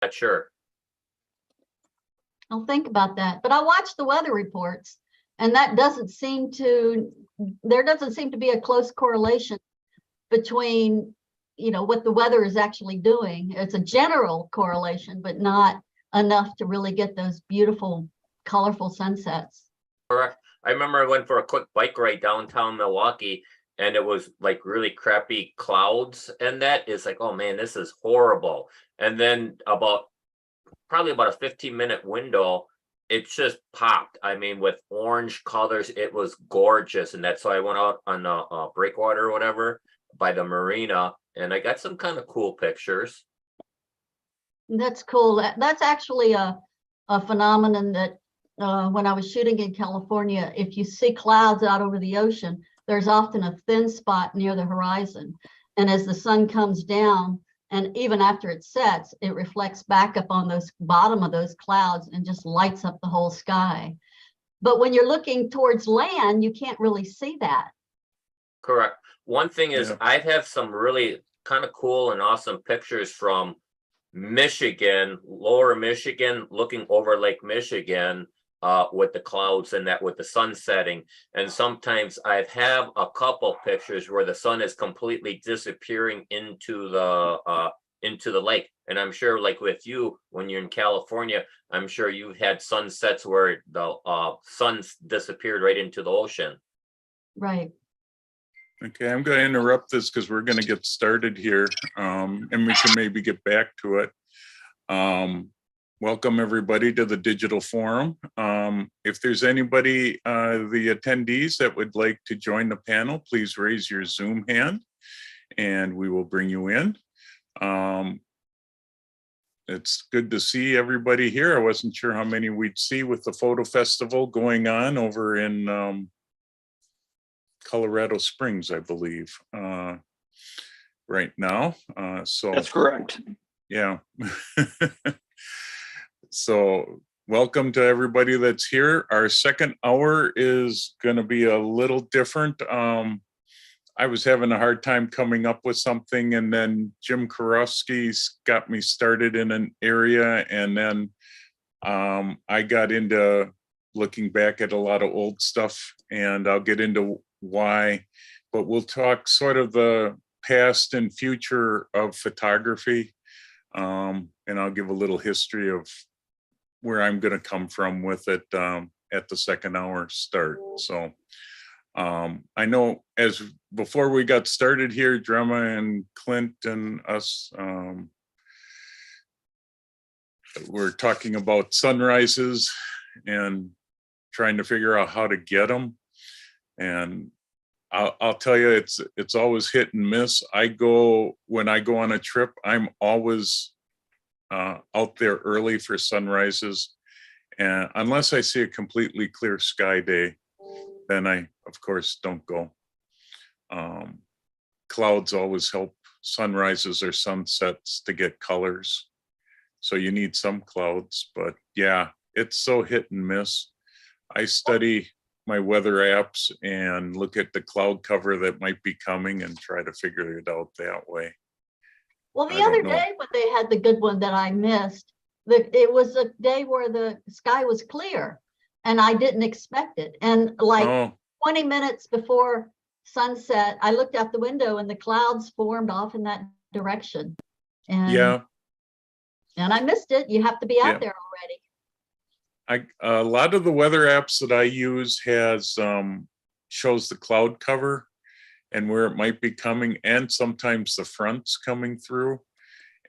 Not sure. I'll think about that. But I watched the weather reports, and there doesn't seem to be a close correlation between, what the weather is actually doing. It's a general correlation, but not enough to really get those beautiful, colorful sunsets. Correct. I remember I went for a quick bike ride downtown Milwaukee, and it was like really crappy clouds, and that is like, oh man, this is horrible. And then probably about a 15-minute window, it just popped. I mean, with orange colors, it was gorgeous. And that's why I went out on a breakwater or whatever by the marina, and I got some kind of cool pictures. That's cool. That's actually a phenomenon that when I was shooting in California, if you see clouds out over the ocean, there's often a thin spot near the horizon. And as the sun comes down, and even after it sets, it reflects back up on those bottom of those clouds and just lights up the whole sky. But when you're looking towards land, you can't really see that. Correct. One thing is, I have some really kind of cool and awesome pictures from Michigan, lower Michigan, looking over Lake Michigan, with the clouds and that with the sun setting. And sometimes I have a couple pictures where the sun is completely disappearing into the lake. And I'm sure, like with you, when you're in California, I'm sure you've had sunsets where the sun's disappeared right into the ocean. Right. Okay, I'm going to interrupt this because we're going to get started here, and we can maybe get back to it. Welcome everybody to the digital forum. If there's anybody, the attendees that would like to join the panel, please raise your Zoom hand and we will bring you in. It's good to see everybody here. I wasn't sure how many we'd see with the photo festival going on over in Colorado Springs, I believe, right now. So that's correct. Yeah. So welcome to everybody that's here. Our second hour is going to be a little different. I was having a hard time coming up with something, and then Jim Karofsky's got me started in an area, and then I got into looking back at a lot of old stuff, and I'll get into why, but we'll talk sort of the past and future of photography, and I'll give a little history of where I'm going to come from with it at the second hour start. So I know before we got started here, Drema and Clint and us, we're talking about sunrises and trying to figure out how to get them. And I'll tell you, it's always hit and miss. When I go on a trip, I'm always out there early for sunrises, and unless I see a completely clear sky day, then I of course don't go. Clouds always help sunrises or sunsets to get colors, so you need some clouds, but yeah, it's so hit and miss. I study my weather apps and look at the cloud cover that might be coming and try to figure it out that way. Well, the other day when they had the good one that I missed, it was a day where the sky was clear and I didn't expect it. And like 20 minutes before sunset, I looked out the window and the clouds formed off in that direction. And I missed it. You have to be out there already. A lot of the weather apps that I use shows the cloud cover and where it might be coming, and sometimes the fronts coming through.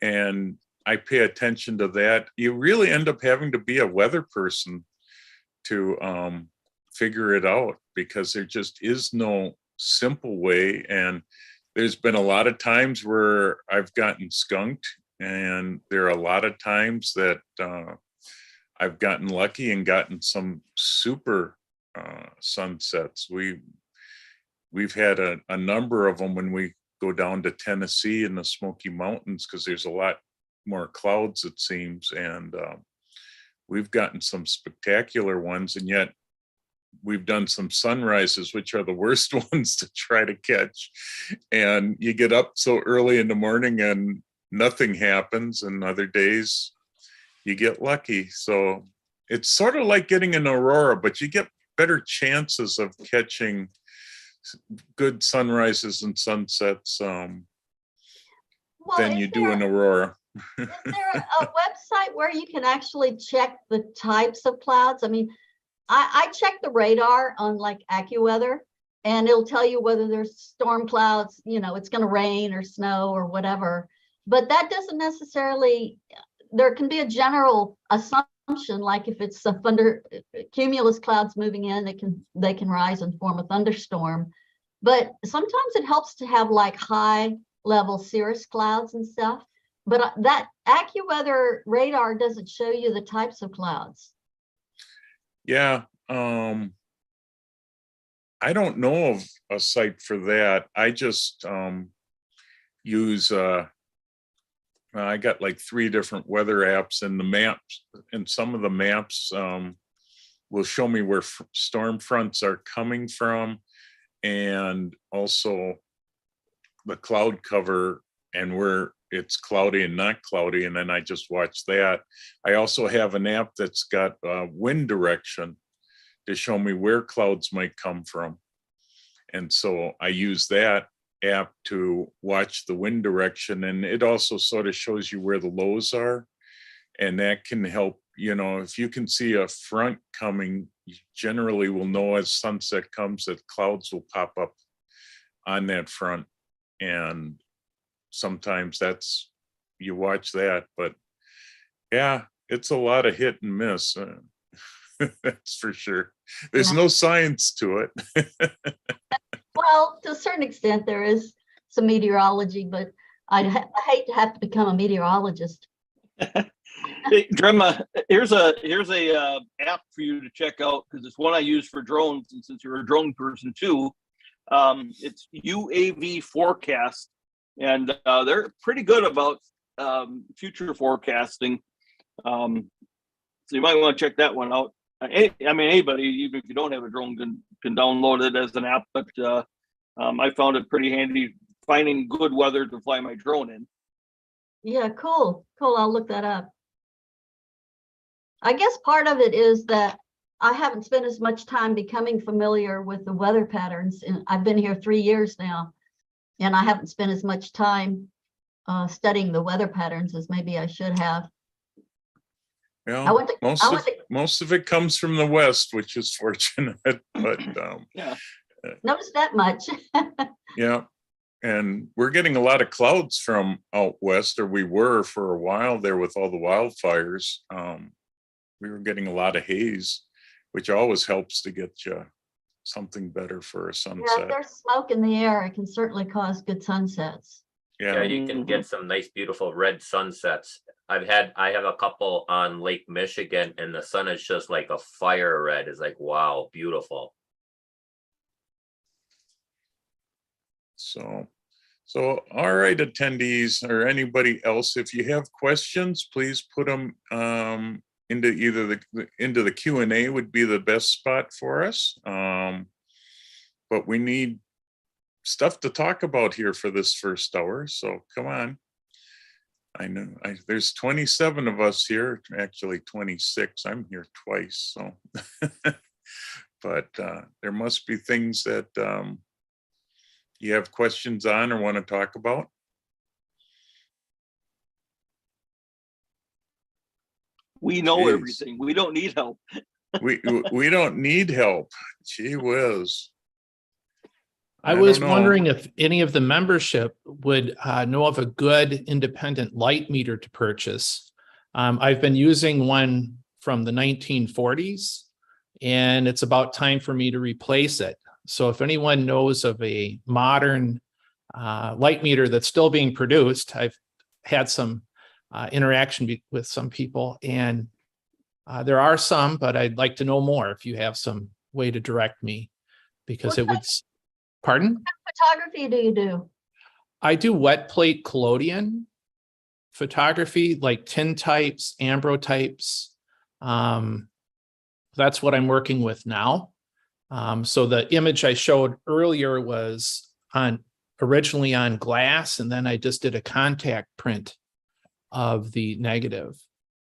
And I pay attention to that. You really end up having to be a weather person to figure it out, because there just is no simple way. And there's been a lot of times where I've gotten skunked, and there are a lot of times that I've gotten lucky and gotten some super sunsets. We've had a number of them when we go down to Tennessee in the Smoky Mountains, because there's a lot more clouds, it seems, and we've gotten some spectacular ones, and yet we've done some sunrises, which are the worst ones to try to catch. And you get up so early in the morning and nothing happens, and other days you get lucky. So it's sort of like getting an aurora, but you get better chances of catching good sunrises and sunsets Well, than you do an aurora. is there a website where you can actually check the types of clouds? I mean, I check the radar on like AccuWeather, and it'll tell you whether there's storm clouds, you know, it's going to rain or snow or whatever. But that doesn't necessarily, there can be a general assumption, like if it's a cumulus clouds moving in, they can rise and form a thunderstorm. But sometimes it helps to have like high level cirrus clouds and stuff. But that AccuWeather radar doesn't show you the types of clouds. Yeah. I don't know of a site for that. I just use I got like 3 different weather apps, and the maps, and some of the maps will show me where storm fronts are coming from, and also the cloud cover and where it's cloudy and not cloudy, and then I just watch that. I also have an app that's got wind direction to show me where clouds might come from. And so I use that app to watch the wind direction, and it also sort of shows you where the lows are. And that can help, you know, if you can see a front coming, you generally will know as sunset comes that clouds will pop up on that front. And sometimes that's, you watch that, but yeah, it's a lot of hit and miss. That's for sure. There's no science to it. Well, to a certain extent, there is some meteorology, but I hate to have to become a meteorologist. Hey, Drema, here's a app for you to check out, because it's one I use for drones, and since you're a drone person too, it's UAV Forecast, and they're pretty good about future forecasting. So you might want to check that one out. I mean, anybody, even if you don't have a drone, can download it as an app. But I found it pretty handy finding good weather to fly my drone in. Yeah, cool. I'll look that up. I guess part of it is that I haven't spent as much time becoming familiar with the weather patterns, and I've been here 3 years now, and I haven't spent as much time studying the weather patterns as maybe I should have. Yeah, most of it comes from the west, which is fortunate, but yeah, notice that much. Yeah, and we're getting a lot of clouds from out west, or we were for a while there with all the wildfires. We were getting a lot of haze, which always helps to get you something better for a sunset. Yeah, if there's smoke in the air, it can certainly cause good sunsets. Yeah, you can get some nice, beautiful red sunsets. I have a couple on Lake Michigan, and the sun is just like a fire red. It's like, wow, beautiful. So all right, attendees or anybody else, if you have questions, please put them into either into the Q&A would be the best spot for us. But we need stuff to talk about here for this first hour, so come on. I know there's 27 of us here, actually 26. I'm here twice, so but there must be things that you have questions on or want to talk about. We know everything. We don't need help. we don't need help. Gee whiz. I was wondering if any of the membership would know of a good independent light meter to purchase. I've been using one from the 1940s, and it's about time for me to replace it. So if anyone knows of a modern light meter that's still being produced, I've had some interaction with some people, and there are some, but I'd like to know more if you have some way to direct me, because it would. Pardon? What photography do you do? I do wet plate collodion photography, like tintypes, ambrotypes. That's what I'm working with now. So the image I showed earlier was originally on glass, and then I just did a contact print of the negative.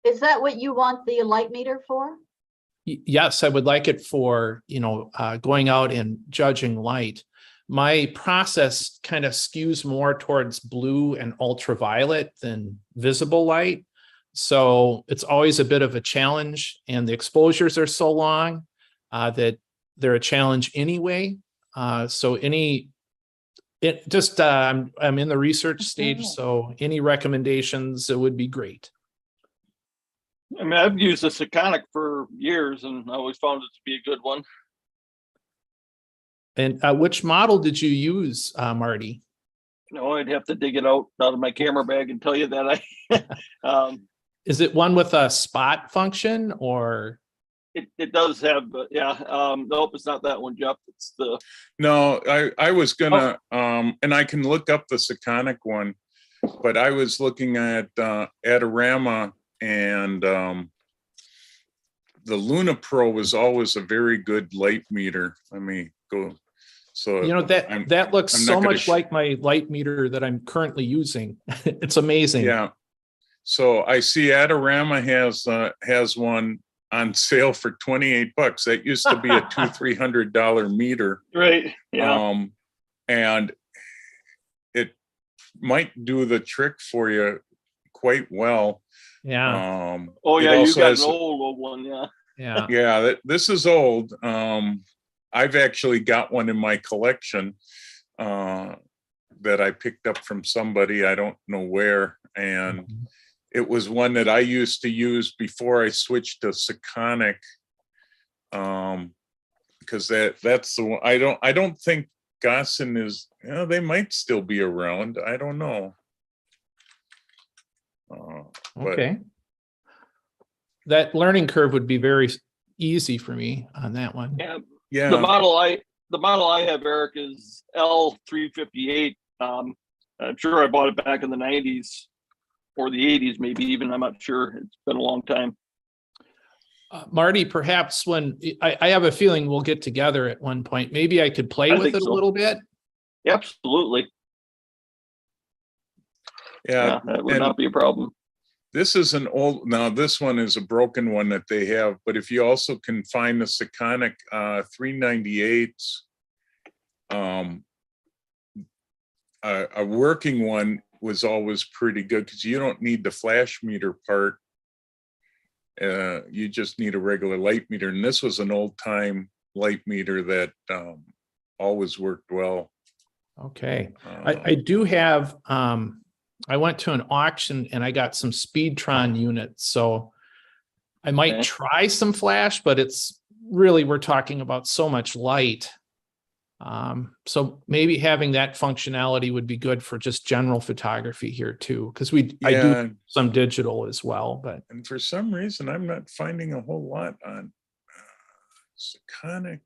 Is that what you want the light meter for? Yes, I would like it for, going out and judging light. My process kind of skews more towards blue and ultraviolet than visible light. So it's always a bit of a challenge, and the exposures are so long that they're a challenge anyway. I'm in the research stage, so any recommendations, it would be great. I mean, I've used the Sekonic for years and I always found it to be a good one. And which model did you use, Marty? No, I'd have to dig it out of my camera bag and tell you that Is it one with a spot function, or? It does have, nope, it's not that one, Jeff. It's the. No, I was gonna, and I can look up the Sekonic one, but I was looking at Adorama, and the Luna Pro was always a very good light meter. Let me go. So that looks so much like my light meter that I'm currently using. It's amazing. Yeah. So I see Adorama has one on sale for $28. That used to be a $200-300 meter. Right. Yeah. And it might do the trick for you quite well. Yeah. You got an old one. Yeah. Yeah. Yeah. This is old. I've actually got one in my collection that I picked up from somebody, I don't know where, and it was one that I used to use before I switched to Sekonic, because that's the one. I don't think Gossen is. They might still be around. I don't know. Okay. That learning curve would be very easy for me on that one. Yeah. Yeah. The model I have, Eric, is L358. I'm sure I bought it back in the 90s or the 80s, maybe even. I'm not sure. It's been a long time. Marty, perhaps when I have a feeling we'll get together at one point, maybe I could play with it a little bit. Absolutely. Yeah, that would not be a problem. This is an old, now this one is a broken one that they have, but if you also can find the Sekonic 398s, a working one was always pretty good because you don't need the flash meter part. You just need a regular light meter. And this was an old time light meter that always worked well. Okay. I do have, I went to an auction and I got some Speedtron units. So I might try some flash, but it's really, we're talking about so much light. So maybe having that functionality would be good for just general photography here too, because I do some digital as well. But and for some reason, I'm not finding a whole lot on Sekonic.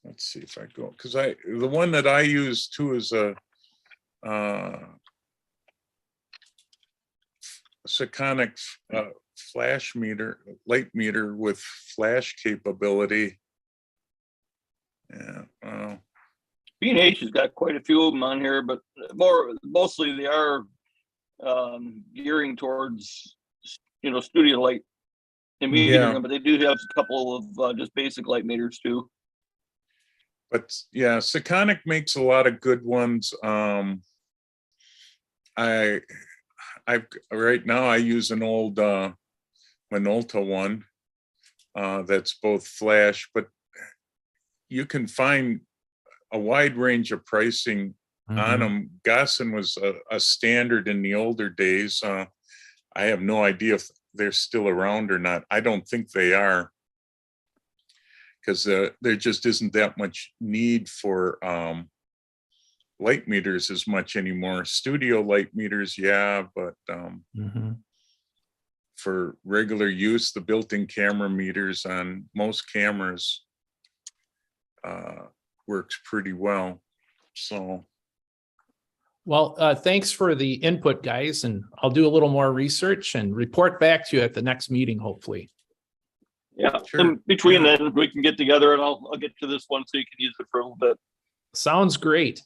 Let's see if I go, because the one that I use too is a Sekonic flash meter, light meter with flash capability. Yeah. B&H has got quite a few of them on here, but mostly they are gearing towards, studio light and metering, but they do have a couple of just basic light meters too. But yeah, Sekonic makes a lot of good ones. I've right now I use an old Minolta one that's both flash, but you can find a wide range of pricing on them. Gossen was a standard in the older days. I have no idea if they're still around or not. I don't think they are, because there just isn't that much need for light meters as much anymore. Studio light meters, yeah, but for regular use, the built-in camera meters on most cameras works pretty well. So, well, thanks for the input, guys, and I'll do a little more research and report back to you at the next meeting, hopefully. Yeah, sure. And between then we can get together and I'll get to this one so you can use it for a little bit. Sounds great.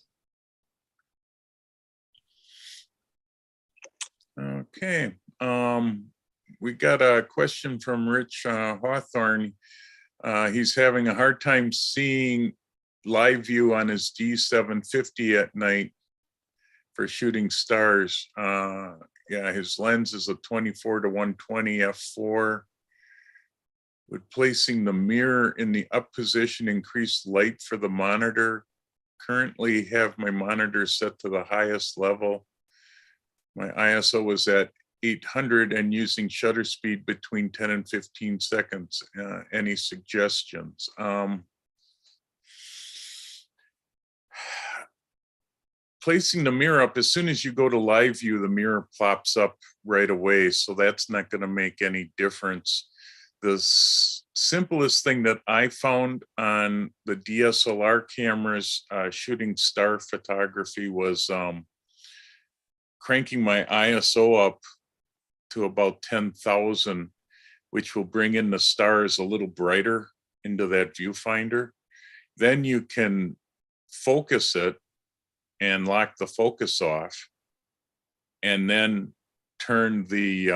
Okay. We got a question from Rich Hawthorne. He's having a hard time seeing live view on his D750 at night for shooting stars. Yeah, his lens is a 24-120 f4. Would placing the mirror in the up position increase light for the monitor? Currently have my monitor set to the highest level. My ISO is at 800 and using shutter speed between 10 and 15 seconds. Any suggestions? Placing the mirror up, as soon as you go to live view, the mirror plops up right away. So that's not going to make any difference. The simplest thing that I found on the DSLR cameras shooting star photography was cranking my ISO up to about 10,000, which will bring in the stars a little brighter into that viewfinder. Then you can focus it and lock the focus off, and then turn the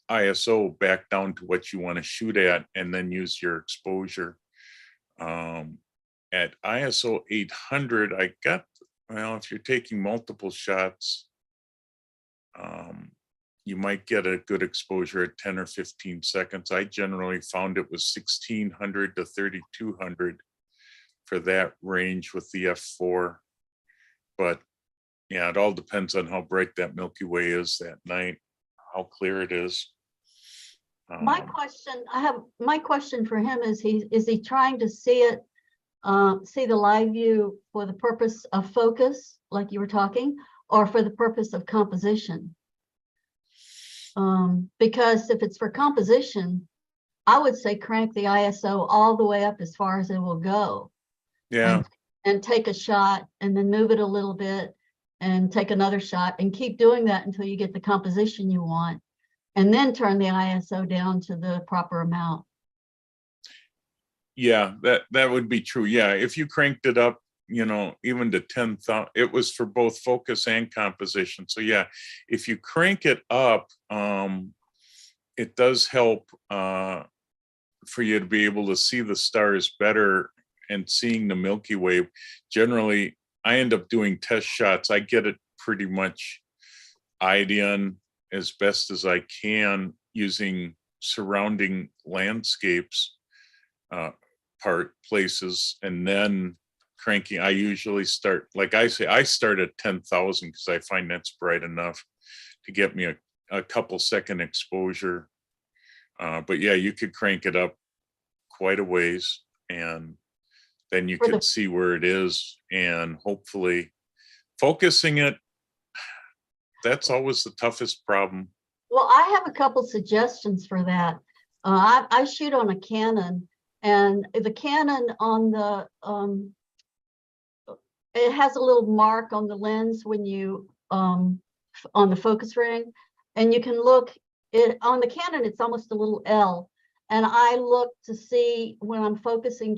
ISO back down to what you want to shoot at, and then use your exposure. At ISO 800, I got, well, if you're taking multiple shots, you might get a good exposure at 10 or 15 seconds. I generally found it was 1600 to 3200 for that range with the f4. But yeah, it all depends on how bright that Milky Way is that night, how clear it is. My question for him is he trying to see it, see the live view for the purpose of focus, like you were talking, or for the purpose of composition? Because if it's for composition, I would say crank the ISO all the way up as far as it will go. Yeah. And take a shot and then move it a little bit and take another shot and keep doing that until you get the composition you want. And then turn the ISO down to the proper amount. Yeah, that would be true. Yeah, if you cranked it up, you know, even to 10,000, it was for both focus and composition. So yeah, if you crank it up, it does help for you to be able to see the stars better and seeing the Milky Way. Generally, I end up doing test shots. I get it pretty much eyed in as best as I can using surrounding landscapes, places, and then cranking. I usually start, like I say, I start at 10,000 because I find that's bright enough to get me a couple second exposure. But yeah, you could crank it up quite a ways, and then you could see where it is, and hopefully focusing it, that's always the toughest problem. Well, I have a couple suggestions for that. I shoot on a Canon, and the Canon on the, it has a little mark on the lens when you, on the focus ring, and you can look, on the Canon, it's almost a little L. And I look to see when I'm focusing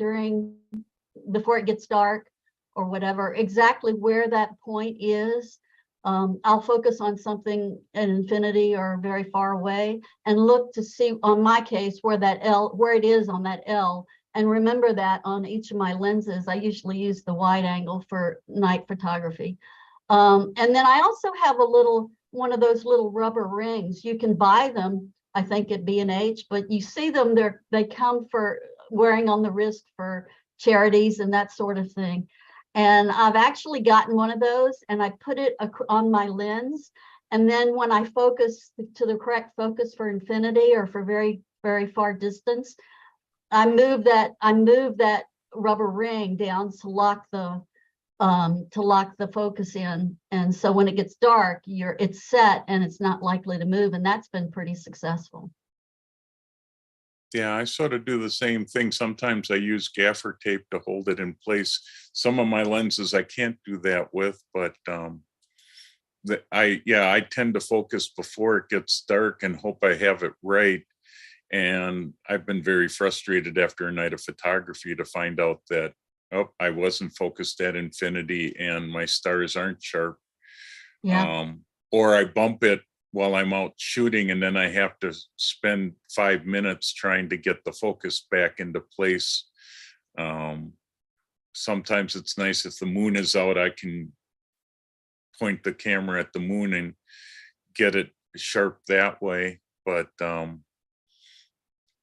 before it gets dark or whatever, exactly where that point is. I'll focus on something at infinity or very far away and look to see, on my case, where it is on that L. And remember that on each of my lenses. I usually use the wide angle for night photography. And then I also have one of those little rubber rings. You can buy them, I think, at B&H, but you see them, they come for wearing on the wrist for charities and that sort of thing. And I've actually gotten one of those, and I put it on my lens. And then when I focus to the correct focus for infinity or for very, very far distance, I move that rubber ring down to lock the focus in. And so when it gets dark, it's set and it's not likely to move. And that's been pretty successful. Yeah, I sort of do the same thing. Sometimes I use gaffer tape to hold it in place. Some of my lenses I can't do that with, but I tend to focus before it gets dark and hope I have it right. And I've been very frustrated after a night of photography to find out that, oh, I wasn't focused at infinity and my stars aren't sharp. Yeah. or I bump it while I'm out shooting, and then I have to spend 5 minutes trying to get the focus back into place. Sometimes it's nice if the moon is out, I can point the camera at the moon and get it sharp that way. But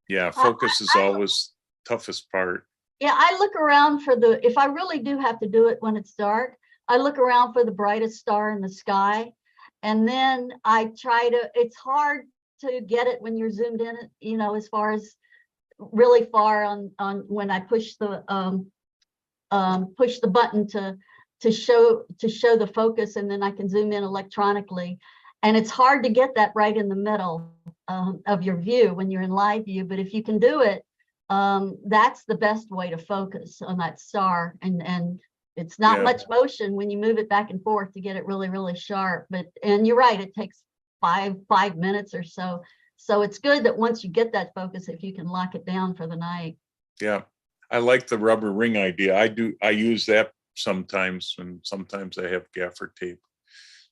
yeah, focus is always toughest part. Yeah, I look around for if I really do have to do it when it's dark, I look around for the brightest star in the sky. And then I try to, it's hard to get it when you're zoomed in, you know, as far as really far on when I push the button to show the focus, and then I can zoom in electronically. And it's hard to get that right in the middle of your view when you're in live view. But if you can do it, that's the best way to focus on that star. And it's not much motion when you move it back and forth to get it really, really sharp. And you're right, it takes five minutes or so. So it's good that once you get that focus, if you can lock it down for the night. Yeah, I like the rubber ring idea. I use that sometimes, and sometimes I have gaffer tape.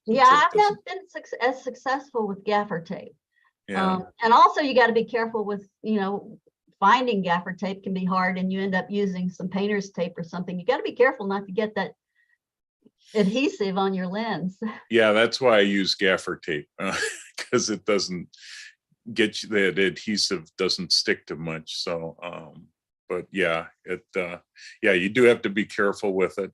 Yeah, I've not been as successful with gaffer tape. Yeah. And also you got to be careful with, you know, finding gaffer tape can be hard, and you end up using some painter's tape or something. You got to be careful not to get that adhesive on your lens. Yeah, that's why I use gaffer tape, because it doesn't get you, that adhesive doesn't stick to much. So, but yeah, yeah, you do have to be careful with it.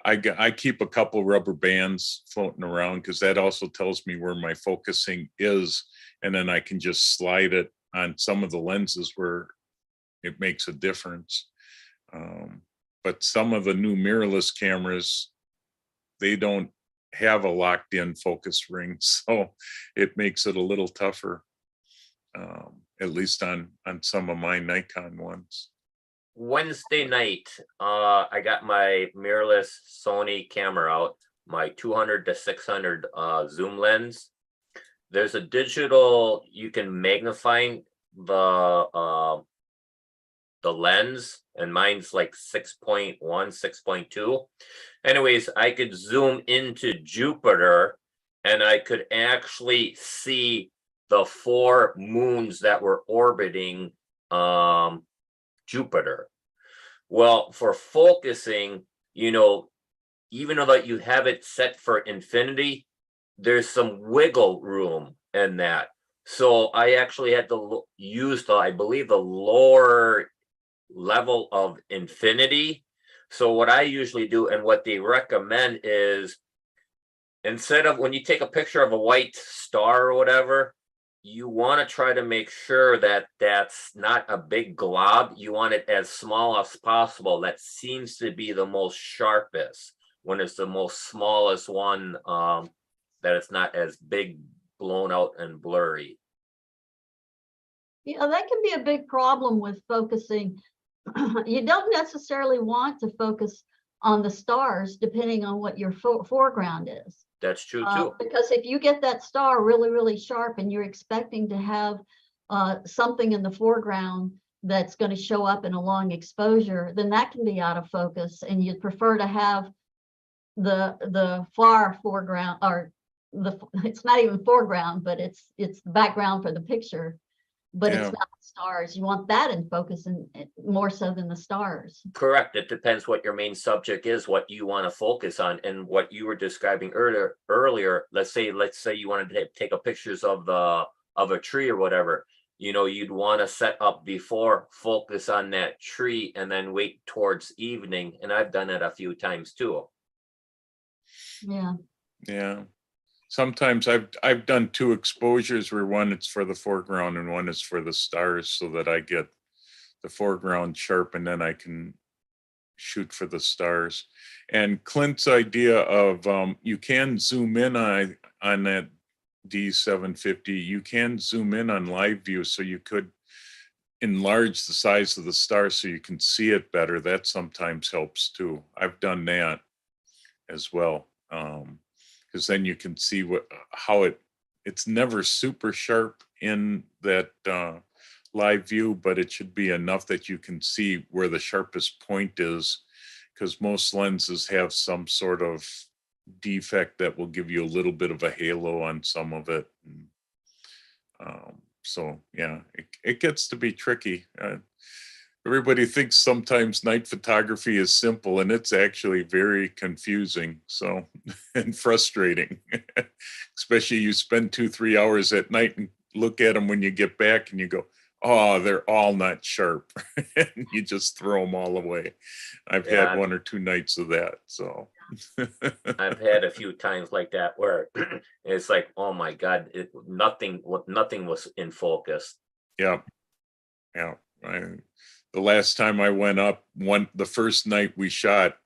I keep a couple rubber bands floating around because that also tells me where my focusing is, and then I can just slide it on some of the lenses where it makes a difference. But some of the new mirrorless cameras, they don't have a locked in focus ring, so it makes it a little tougher, at least on some of my Nikon ones. Wednesday night, I got my mirrorless Sony camera out, my 200 to 600 zoom lens. There's a digital, you can magnify the lens, and mine's like 6.1, 6.2. Anyways, I could zoom into Jupiter, and I could actually see the 4 moons that were orbiting Jupiter. Well, for focusing, you know, even though that you have it set for infinity, there's some wiggle room in that. So I actually had to use I believe the lower level of infinity. So what I usually do, and what they recommend, is instead of, when you take a picture of a white star or whatever, you want to try to make sure that that's not a big glob. You want it as small as possible. That seems to be the most sharpest when it's the most smallest one, that it's not as big, blown out and blurry. Yeah, that can be a big problem with focusing. You don't necessarily want to focus on the stars depending on what your foreground is. That's true too. Because if you get that star really, really sharp and you're expecting to have something in the foreground that's going to show up in a long exposure, then that can be out of focus, and you'd prefer to have the far foreground, or it's not even foreground, but it's the background for the picture, but it's not the stars. You want that in focus, and more so than the stars. Correct. It depends what your main subject is, what you want to focus on, and what you were describing earlier. Let's say you wanted to take a pictures of a tree or whatever. You know, you'd want to set up before, focus on that tree, and then wait towards evening. And I've done it a few times too. Yeah. Yeah. Sometimes I've done 2 exposures where one is for the foreground and one is for the stars, so that I get the foreground sharp and then I can shoot for the stars. And Clint's idea of you can zoom in on that D750, you can zoom in on live view, so you could enlarge the size of the star so you can see it better. That sometimes helps too. I've done that as well. Because then you can see how it's never super sharp in that live view, but it should be enough that you can see where the sharpest point is, because most lenses have some sort of defect that will give you a little bit of a halo on some of it. So yeah, it gets to be tricky. Everybody thinks sometimes night photography is simple, and it's actually very confusing. So, and frustrating, especially you spend 2-3 hours at night and look at them when you get back and you go, oh, they're all not sharp. And you just throw them all away. I've had 1 or 2 nights of that. So I've had a few times like that where it's like, oh my God, nothing was in focus. Yeah. Yeah. The last time I went up, the first night we shot,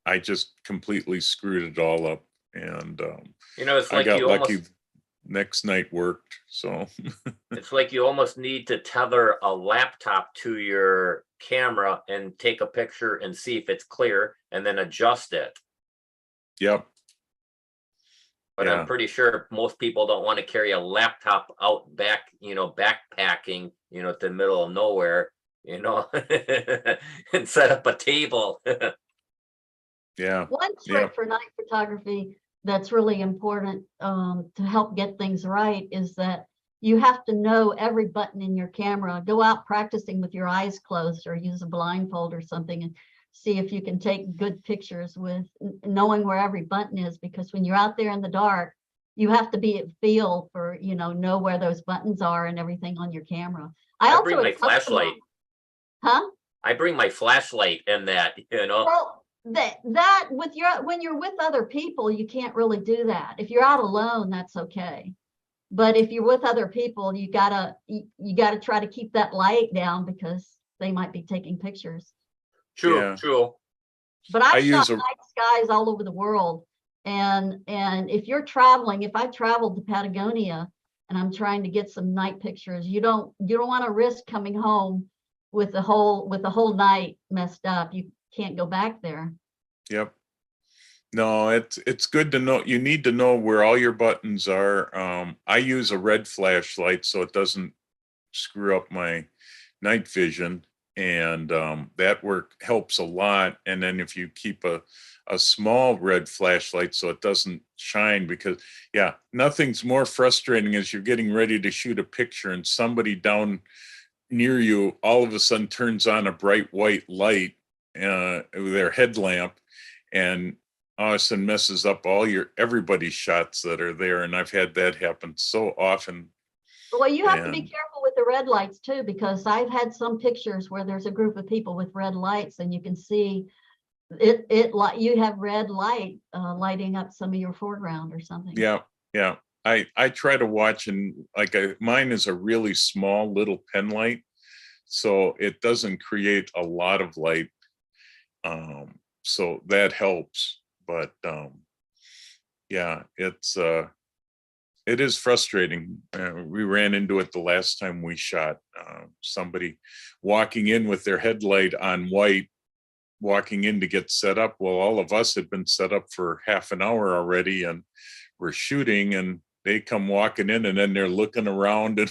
I just completely screwed it all up. And it's I like got you lucky. almost, Next night worked. So it's like you almost need to tether a laptop to your camera and take a picture and see if it's clear and then adjust it. yep. But Yeah. I'm pretty sure most people don't want to carry a laptop out back, backpacking, to the middle of nowhere, and set up a table. Yeah. One Yeah. trick for night photography that's really important to help get things right is that you have to know every button in your camera. Go out practicing with your eyes closed or use a blindfold or something and see if you can take good pictures with knowing where every button is, because when you're out there in the dark, you have to be at feel for, know where those buttons are and everything on your camera. I bring my flashlight. Huh? I bring my flashlight in that, Well, that when you're with other people, you can't really do that. If you're out alone, that's okay. But if you're with other people, you gotta try to keep that light down because they might be taking pictures. True. But I've shot night skies all over the world. And if you're traveling, if I traveled to Patagonia and I'm trying to get some night pictures, you don't want to risk coming home with the whole night messed up. You can't go back there. Yep. No, it's good to know. You need to know where all your buttons are. I use a red flashlight so it doesn't screw up my night vision, and that helps a lot. And then if you keep a small red flashlight so it doesn't shine, because nothing's more frustrating as you're getting ready to shoot a picture and somebody down near you all of a sudden turns on a bright white light with their headlamp, and all of a sudden messes up everybody's shots that are there. And I've had that happen so often. Well, you have to be careful with the red lights too, because I've had some pictures where there's a group of people with red lights and you can see you have red light lighting up some of your foreground or something. Yeah. I try to watch, and mine is a really small little pen light, so it doesn't create a lot of light. So that helps. But it is frustrating. We ran into it the last time we shot. Somebody walking in with their headlight on white, walking in to get set up. Well, all of us had been set up for half an hour already, and we're shooting, and they come walking in, and then they're looking around, and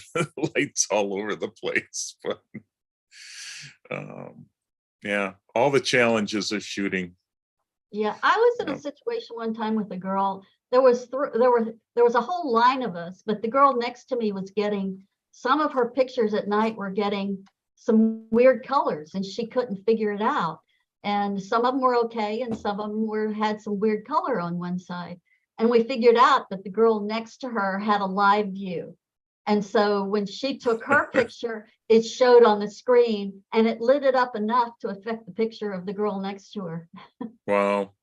lights all over the place. But all the challenges of shooting. Yeah, I was in a situation one time with a girl. There was a whole line of us, but the girl next to me was getting some of her pictures at night were getting some weird colors, and she couldn't figure it out. And some of them were okay, and some of them had some weird color on one side. And we figured out that the girl next to her had a live view. And so when she took her picture, it showed on the screen, and it lit it up enough to affect the picture of the girl next to her. Wow.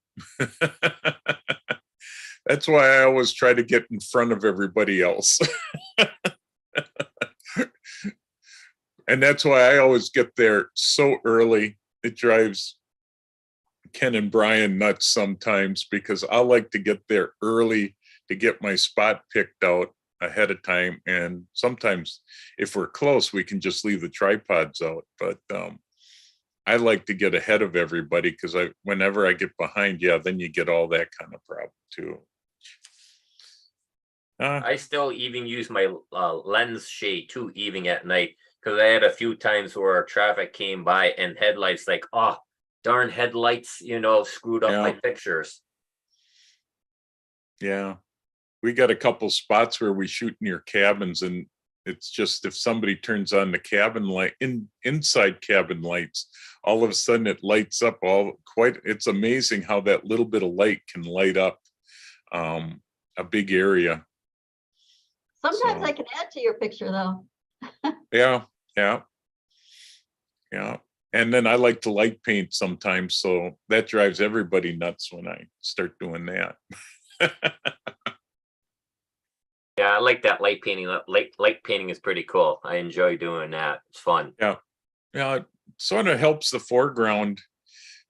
That's why I always try to get in front of everybody else. And that's why I always get there so early. It drives Ken and Brian nuts sometimes, because I like to get there early to get my spot picked out ahead of time. And sometimes if we're close, we can just leave the tripods out. But I like to get ahead of everybody, because whenever I get behind, then you get all that kind of problem too. I still even use my lens shade too, even at night, because I had a few times where traffic came by and headlights, like, oh, darn headlights, screwed up my pictures. Yeah. We got a couple spots where we shoot near cabins, and it's just if somebody turns on the cabin light inside cabin lights, all of a sudden it lights up it's amazing how that little bit of light can light up a big area. Sometimes So, I can add to your picture though. yeah. And then I like to light paint sometimes, so that drives everybody nuts when I start doing that. Yeah, I like that light painting. Light painting is pretty cool. I enjoy doing that. It's fun. Yeah, it sort of helps the foreground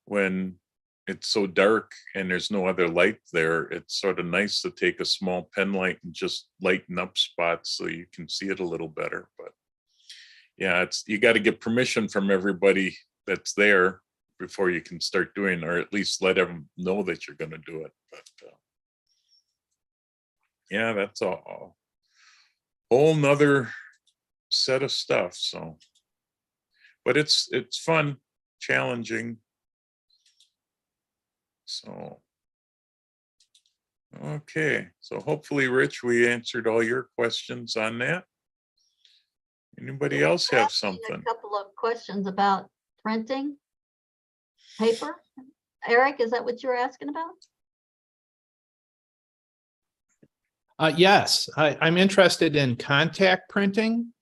when it's so dark and there's no other light there. It's sort of nice to take a small pen light and just lighten up spots so you can see it a little better. But yeah, you got to get permission from everybody that's there before you can start doing, or at least let them know that you're going to do it. But yeah, that's a whole nother set of stuff. So, but it's fun, challenging. So, okay. So hopefully, Rich, we answered all your questions on that. Anybody else have something? A couple of questions about printing paper. Eric, is that what you were asking about? Yes, I'm interested in contact printing.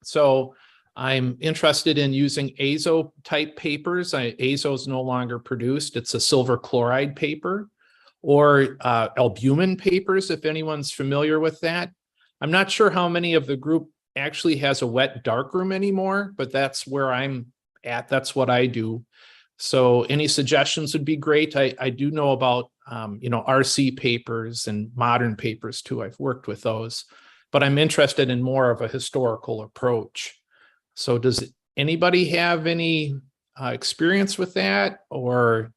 So I'm interested in using azo type papers. Azo is no longer produced. It's a silver chloride paper, or albumin papers, if anyone's familiar with that. I'm not sure how many of the group actually has a wet darkroom anymore, but that's where I'm at. That's what I do. So any suggestions would be great. I do know about, RC papers and modern papers too. I've worked with those, but I'm interested in more of a historical approach. So does anybody have any experience with that, or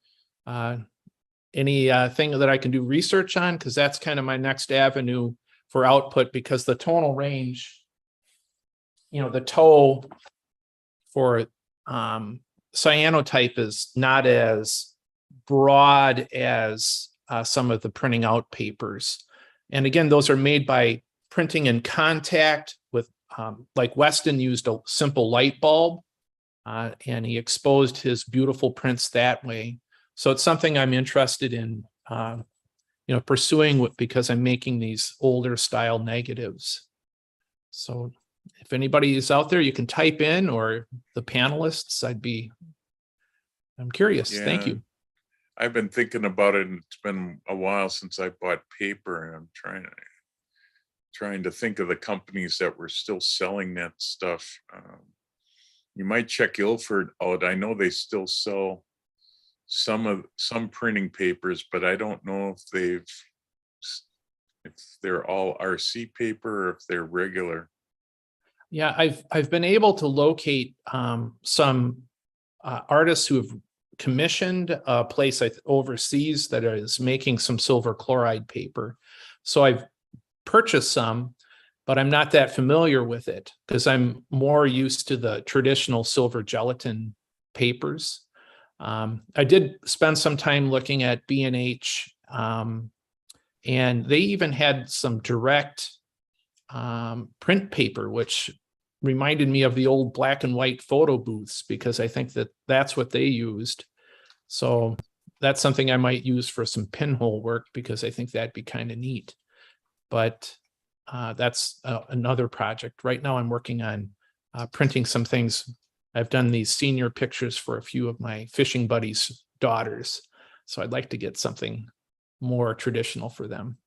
anything that I can do research on? Because that's kind of my next avenue for output, because the tonal range, the toe for cyanotype is not as broad as some of the printing out papers. And again, those are made by printing in contact with, like Weston used a simple light bulb, and he exposed his beautiful prints that way. So it's something I'm interested in, pursuing because I'm making these older style negatives. So if anybody is out there, you can type in, or the panelists, I'm curious. Yeah, thank you. I've been thinking about it, and it's been a while since I bought paper, and I'm trying to think of the companies that were still selling that stuff. You might check Ilford out. I know they still sell some printing papers, but I don't know if they're all RC paper or if they're regular. Yeah, I've been able to locate some artists who have commissioned a place overseas that is making some silver chloride paper. So I've purchased some, but I'm not that familiar with it because I'm more used to the traditional silver gelatin papers. I did spend some time looking at B&H, and they even had some direct print paper, which reminded me of the old black and white photo booths, because I think that's what they used. So that's something I might use for some pinhole work, because I think that'd be kind of neat. But that's another project. Right now I'm working on printing some things. I've done these senior pictures for a few of my fishing buddies' daughters. So I'd like to get something more traditional for them.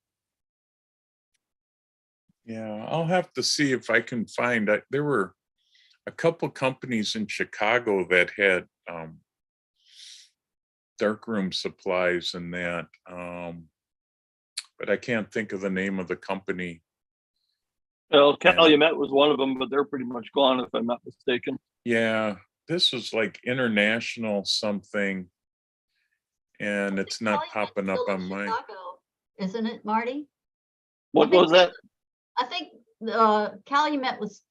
Yeah, I'll have to see if I can find. There were a couple companies in Chicago that had darkroom supplies and that, but I can't think of the name of the company. Well, Calumet was one of them, but they're pretty much gone, if I'm not mistaken. Yeah, this was like international something, and it's not popping up on my. Chicago, isn't it, Marty? What was that? I think Calumet was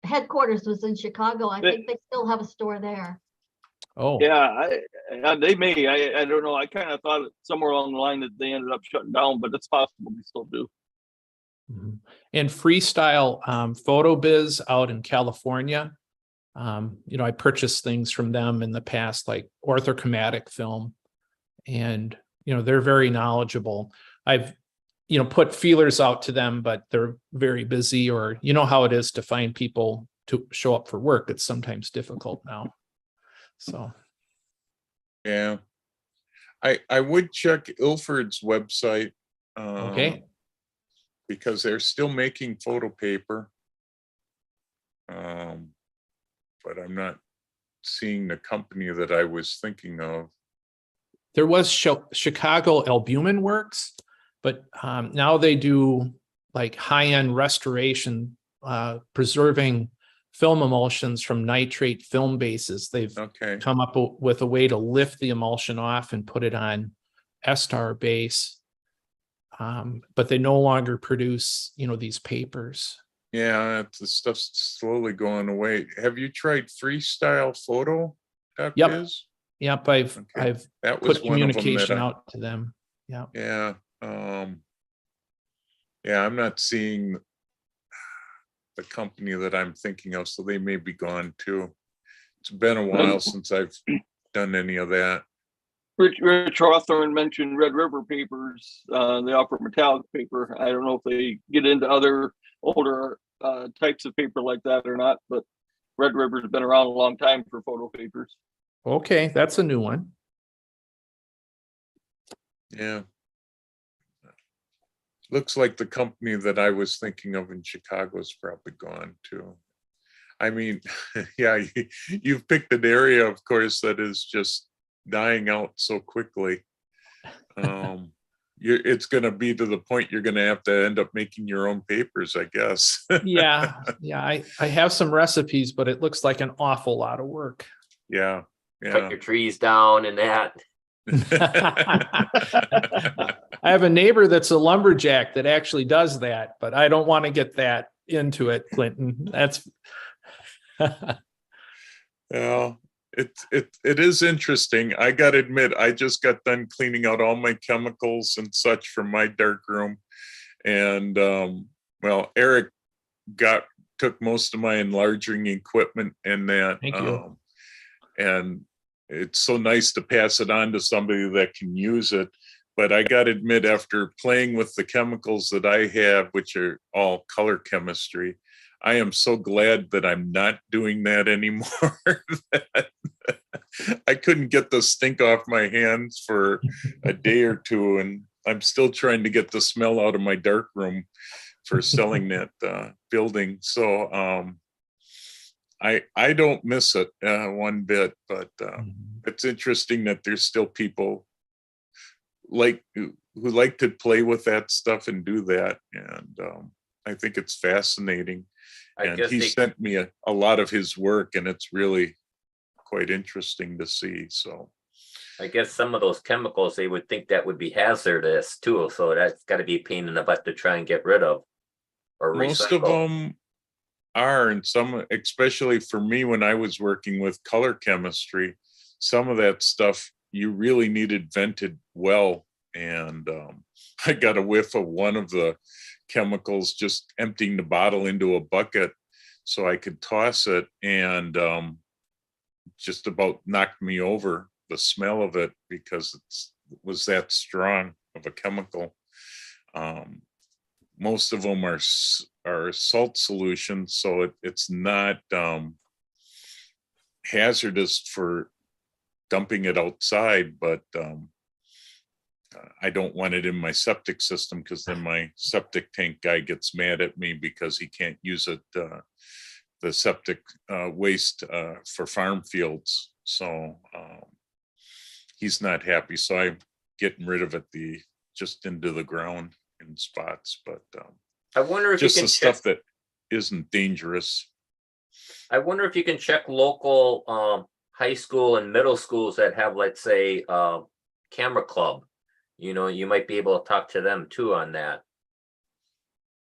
headquarters was in Chicago. I think they still have a store there. Oh, Yeah, they may. I don't know. I kind of thought somewhere along the line that they ended up shutting down, but it's possible they still do. mhm. And Freestyle Photo Biz out in California. I purchased things from them in the past, like orthochromatic film, and they're very knowledgeable. I've put feelers out to them, but they're very busy, or how it is to find people to show up for work. It's sometimes difficult now. So Yeah. I would check Ilford's website. okay. Because they're still making photo paper. But I'm not seeing the company that I was thinking of. There was Chicago Albumin Works, but now they do like high-end restoration, preserving film emulsions from nitrate film bases. They've come up with a way to lift the emulsion off and put it on Estar base, but they no longer produce these papers. Yeah, the stuff's slowly going away. Have you tried Freestyle Photo? Yep. Yep. I've that was put one of them communication out to them. Yeah. Yeah. Yeah, I'm not seeing the company that I'm thinking of, so they may be gone too. It's been a while since I've done any of that. Rich Hawthorne mentioned Red River Papers. They offer metallic paper. I don't know if they get into other older types of paper like that or not, but Red River's been around a long time for photo papers. Okay, that's a new one. Yeah. Looks like the company that I was thinking of in Chicago is probably gone too. I mean, yeah, you've picked an area, of course, that is just dying out so quickly. It's going to be to the point you're going to have to end up making your own papers, I guess. Yeah. I have some recipes, but it looks like an awful lot of work. Yeah. Cut your trees down and that. I have a neighbor that's a lumberjack that actually does that, but I don't want to get that into it, Clinton. That's yeah. It is interesting. I got to admit, I just got done cleaning out all my chemicals and such from my dark room, and well, Eric took most of my enlarging equipment and that. Thank you. And it's so nice to pass it on to somebody that can use it. But I got to admit, after playing with the chemicals that I have, which are all color chemistry, I am so glad that I'm not doing that anymore. I couldn't get the stink off my hands for a day or two, and I'm still trying to get the smell out of my dark room for selling that building. So I don't miss it one bit, but it's interesting that there's still people who like to play with that stuff and do that, and I think it's fascinating. And he sent me a lot of his work, and it's really quite interesting to see. So I guess some of those chemicals, they would think that would be hazardous too, so that's got to be a pain in the butt to try and get rid of or recycle. Most of them are, and some, especially for me when I was working with color chemistry, some of that stuff you really needed vented well. And I got a whiff of one of the chemicals, just emptying the bottle into a bucket so I could toss it, and just about knocked me over, the smell of it, because it was that strong of a chemical. Most of them are salt solutions, so it's not hazardous for dumping it outside, but I don't want it in my septic system, because then my septic tank guy gets mad at me because he can't use it, the septic waste for farm fields. So he's not happy. So I'm getting rid of it just into the ground in spots. But I wonder if just you can the stuff that isn't dangerous. I wonder if you can check local high school and middle schools that have, let's say, camera club. You might be able to talk to them too on that.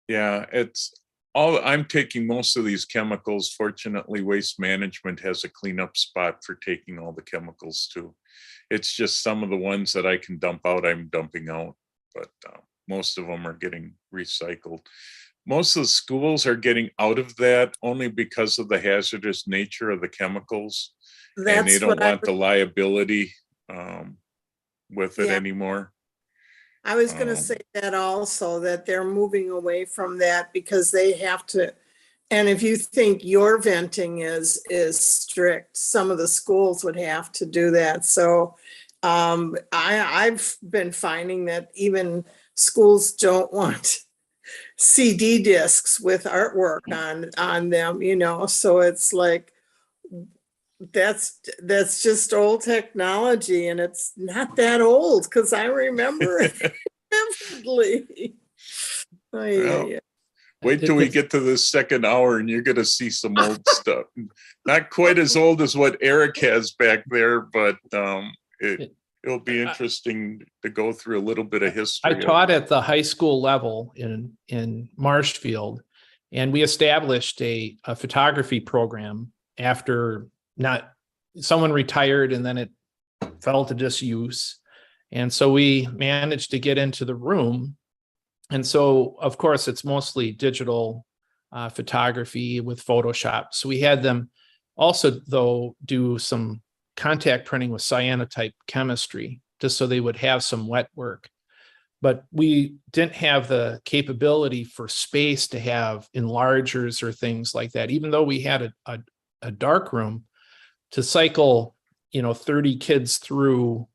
Yeah, I'm taking most of these chemicals. Fortunately, Waste Management has a cleanup spot for taking all the chemicals too. It's just some of the ones that I can dump out, I'm dumping out, but most of them are getting recycled. Most of the schools are getting out of that only because of the hazardous nature of the chemicals. And they That's don't what want the liability with it Yeah. anymore. I was going to say that also, that they're moving away from that because they have to. And if you think your venting is strict, some of the schools would have to do that. So I've been finding that even schools don't want CD discs with artwork on them, you know, so it's like, that's just old technology, and it's not that old because I remember it vividly. Oh, yeah. Wait till we get to the second hour and you're going to see some old stuff. Not quite as old as what Eric has back there, but it'll be interesting to go through a little bit of history. I taught at the high school level in Marshfield, and we established a photography program after someone retired and then it fell to disuse. And so we managed to get into the room. And so, of course, it's mostly digital photography with Photoshop. So we had them also, though, do some contact printing with cyanotype chemistry, just so they would have some wet work. But we didn't have the capability for space to have enlargers or things like that, even though we had a dark room to cycle, 30 kids through.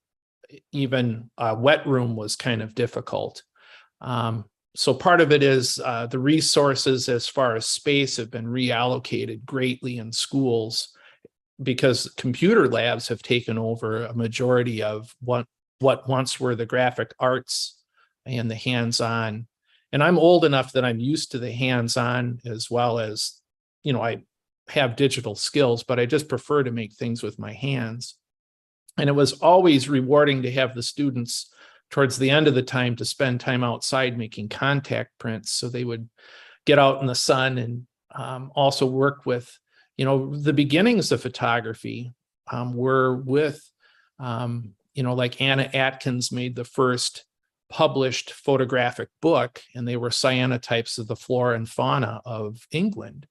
Even a wet room was kind of difficult. So part of it is the resources as far as space have been reallocated greatly in schools because computer labs have taken over a majority of what once were the graphic arts and the hands-on. And I'm old enough that I'm used to the hands-on as well as, I have digital skills, but I just prefer to make things with my hands. And it was always rewarding to have the students towards the end of the time to spend time outside making contact prints. So they would get out in the sun and also work with, the beginnings of photography were with, like Anna Atkins made the first published photographic book, and they were cyanotypes of the flora and fauna of England.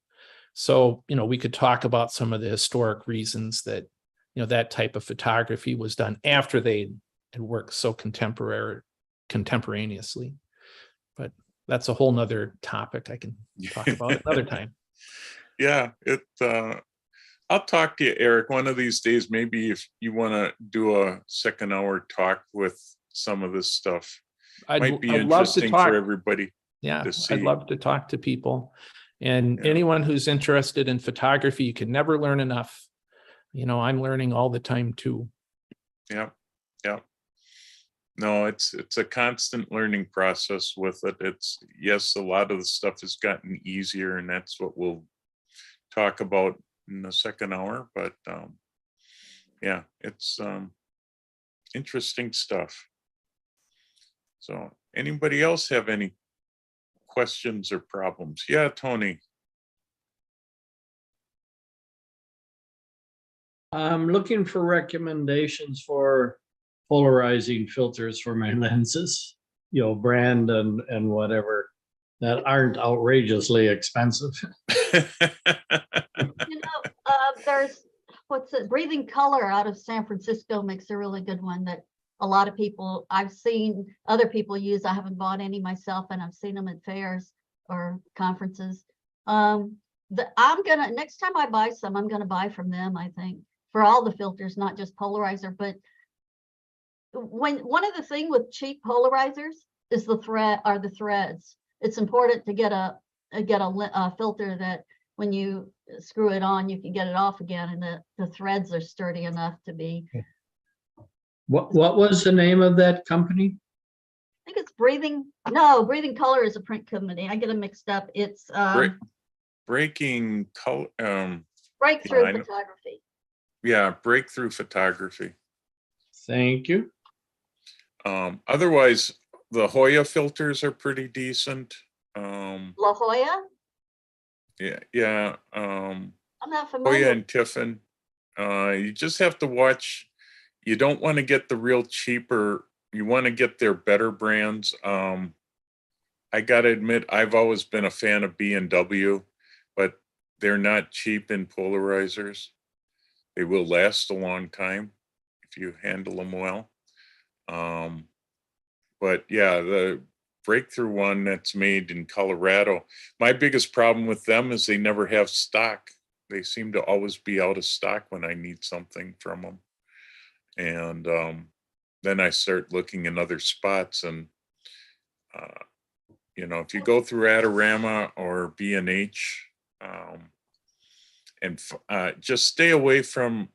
So, we could talk about some of the historic reasons that, that type of photography was done after they had worked so contemporaneously. But that's a whole nother topic I can talk about another time. Yeah, I'll talk to you, Eric, one of these days, maybe if you want to do a second hour talk with some of this stuff. Might be interesting for everybody. Yeah, I'd love to talk to people. And anyone who's interested in photography, you can never learn enough. I'm learning all the time too. Yeah. No, it's a constant learning process with it. Yes, a lot of the stuff has gotten easier, and that's what we'll talk about in the second hour. But yeah, it's interesting stuff. So anybody else have any questions or problems? Yeah, Tony. I'm looking for recommendations for polarizing filters for my lenses, brand and whatever, that aren't outrageously expensive. There's Breathing Color out of San Francisco makes a really good one that a lot of people, I've seen other people use. I haven't bought any myself, and I've seen them at fairs or conferences. Next time I buy some, I'm gonna buy from them, I think, for all the filters, not just polarizer. But one of the things with cheap polarizers is the threads. It's important to get a filter that when you screw it on, you can get it off again, and the threads are sturdy enough to be. What was the name of that company? I think it's Breathing Color is a print company. I get them mixed up. It's Breaking Color. Breakthrough Photography. Yeah, Breakthrough Photography. Thank you. Otherwise, the Hoya filters are pretty decent. La Jolla? Yeah. I'm not Oh yeah, familiar. and Tiffin. You just have to watch. You don't want to get the real cheaper. You want to get their better brands. I gotta admit, I've always been a fan of B&W, but they're not cheap in polarizers. They will last a long time if you handle them well. But yeah, the breakthrough one that's made in Colorado. My biggest problem with them is they never have stock. They seem to always be out of stock when I need something from them. And then I start looking in other spots. And, if you go through Adorama or B&H, and just stay away from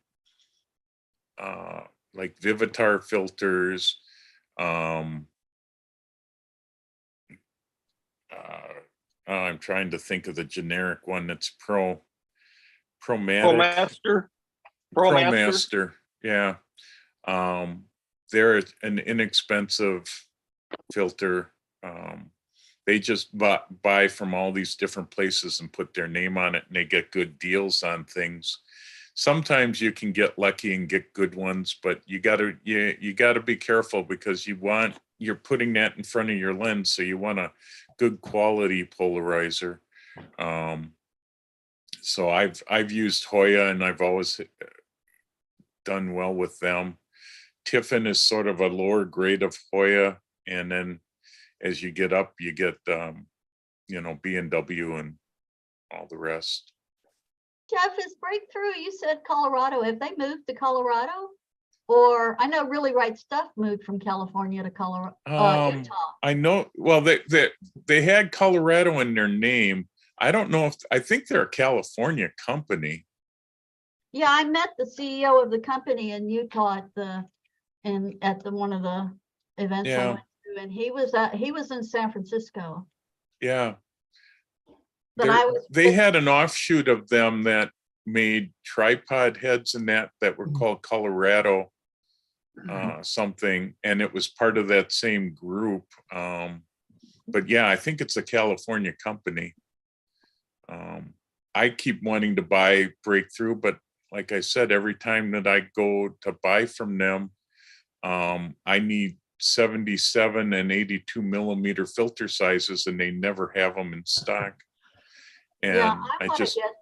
like Vivitar filters, I'm trying to think of the generic one that's Promatic. ProMaster. Yeah. They're an inexpensive filter. They just buy from all these different places and put their name on it, and they get good deals on things. Sometimes you can get lucky and get good ones, but you gotta be careful because you're putting that in front of your lens, so you want a good quality polarizer. So I've used Hoya, and I've always done well with them. Tiffin is sort of a lower grade of Hoya, and then as you get up, you get B&W and all the rest. Jeff, is Breakthrough, you said Colorado, have they moved to Colorado? Or I know Really Right Stuff moved from California to Colorado, Utah. I know, well, they had Colorado in their name. I don't know I think they're a California company. Yeah, I met the CEO of the company in Utah at one of the events I went to, and he was in San Francisco. Yeah. But they had an offshoot of them that made tripod heads and that were called Colorado something, and it was part of that same group. But yeah, I think it's a California company. I keep wanting to buy Breakthrough, but like I said, every time that I go to buy from them, I need 77 and 82 millimeter filter sizes, and they never have them in stock. And yeah, I just get,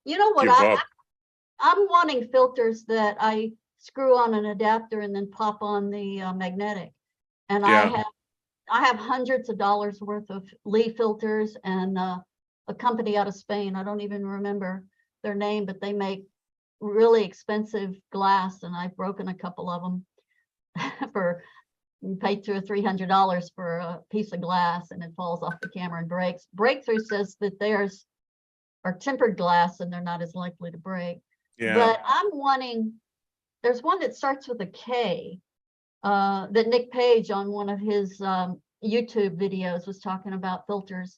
you know what, I'm wanting filters that I screw on an adapter and then pop on the magnetic. And I have hundreds of dollars worth of Lee filters, and a company out of Spain, I don't even remember their name, but they make really expensive glass, and I've broken a couple of them for paid $200 or $300 for a piece of glass, and it falls off the camera and breaks. Breakthrough says that theirs are tempered glass and they're not as likely to break. Yeah. But I'm wanting, there's one that starts with a K that Nick Page on one of his YouTube videos was talking about filters,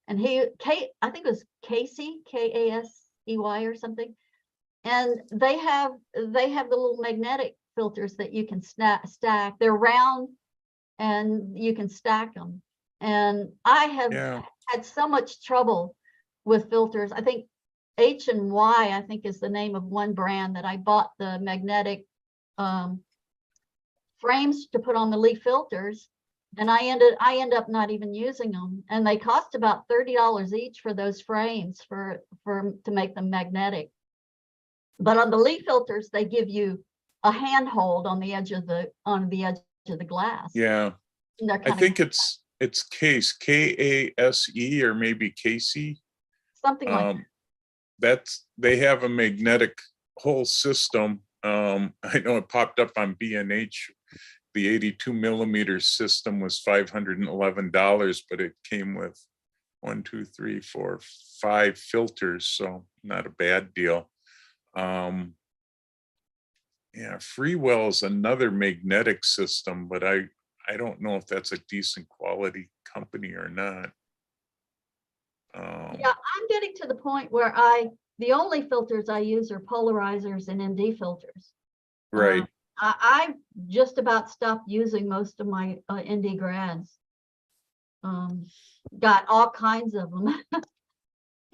and I think it was Casey, Kasey or something, and they have the little magnetic filters that you can stack. They're round and you can stack them, and I have had so much trouble with filters. I think H&Y, I think, is the name of one brand that I bought the magnetic frames to put on the Lee filters, and I end up not even using them, and they cost about $30 each for those frames to make them magnetic. But on the Lee filters, they give you a handhold on the edge of the glass. Yeah, I think it's Case, Kase, or maybe Casey. Something like that. They have a magnetic whole system. I know it popped up on B&H. The 82 millimeter system was $511, but it came with 1, 2, 3, 4, 5 filters, so not a bad deal. Yeah, Freewell is another magnetic system, but I don't know if that's a decent quality company or not. Yeah, I'm getting to the point where the only filters I use are polarizers and ND filters. Right. I just about stopped using most of my ND grads. Got all kinds of them.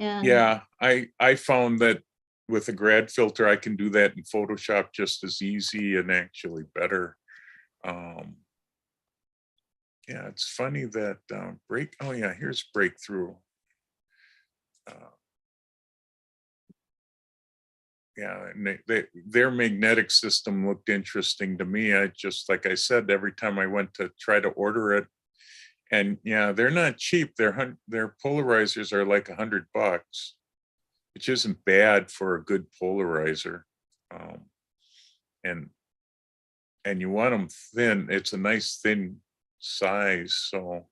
And Yeah, I found that with a grad filter, I can do that in Photoshop just as easy and actually better. Yeah, it's funny that oh yeah, here's breakthrough. Yeah, and their magnetic system looked interesting to me. I just, like I said, every time I went to try to order it, and yeah, they're not cheap. Their polarizers are like $100, which isn't bad for a good polarizer. And you want them thin. It's a nice thin size, so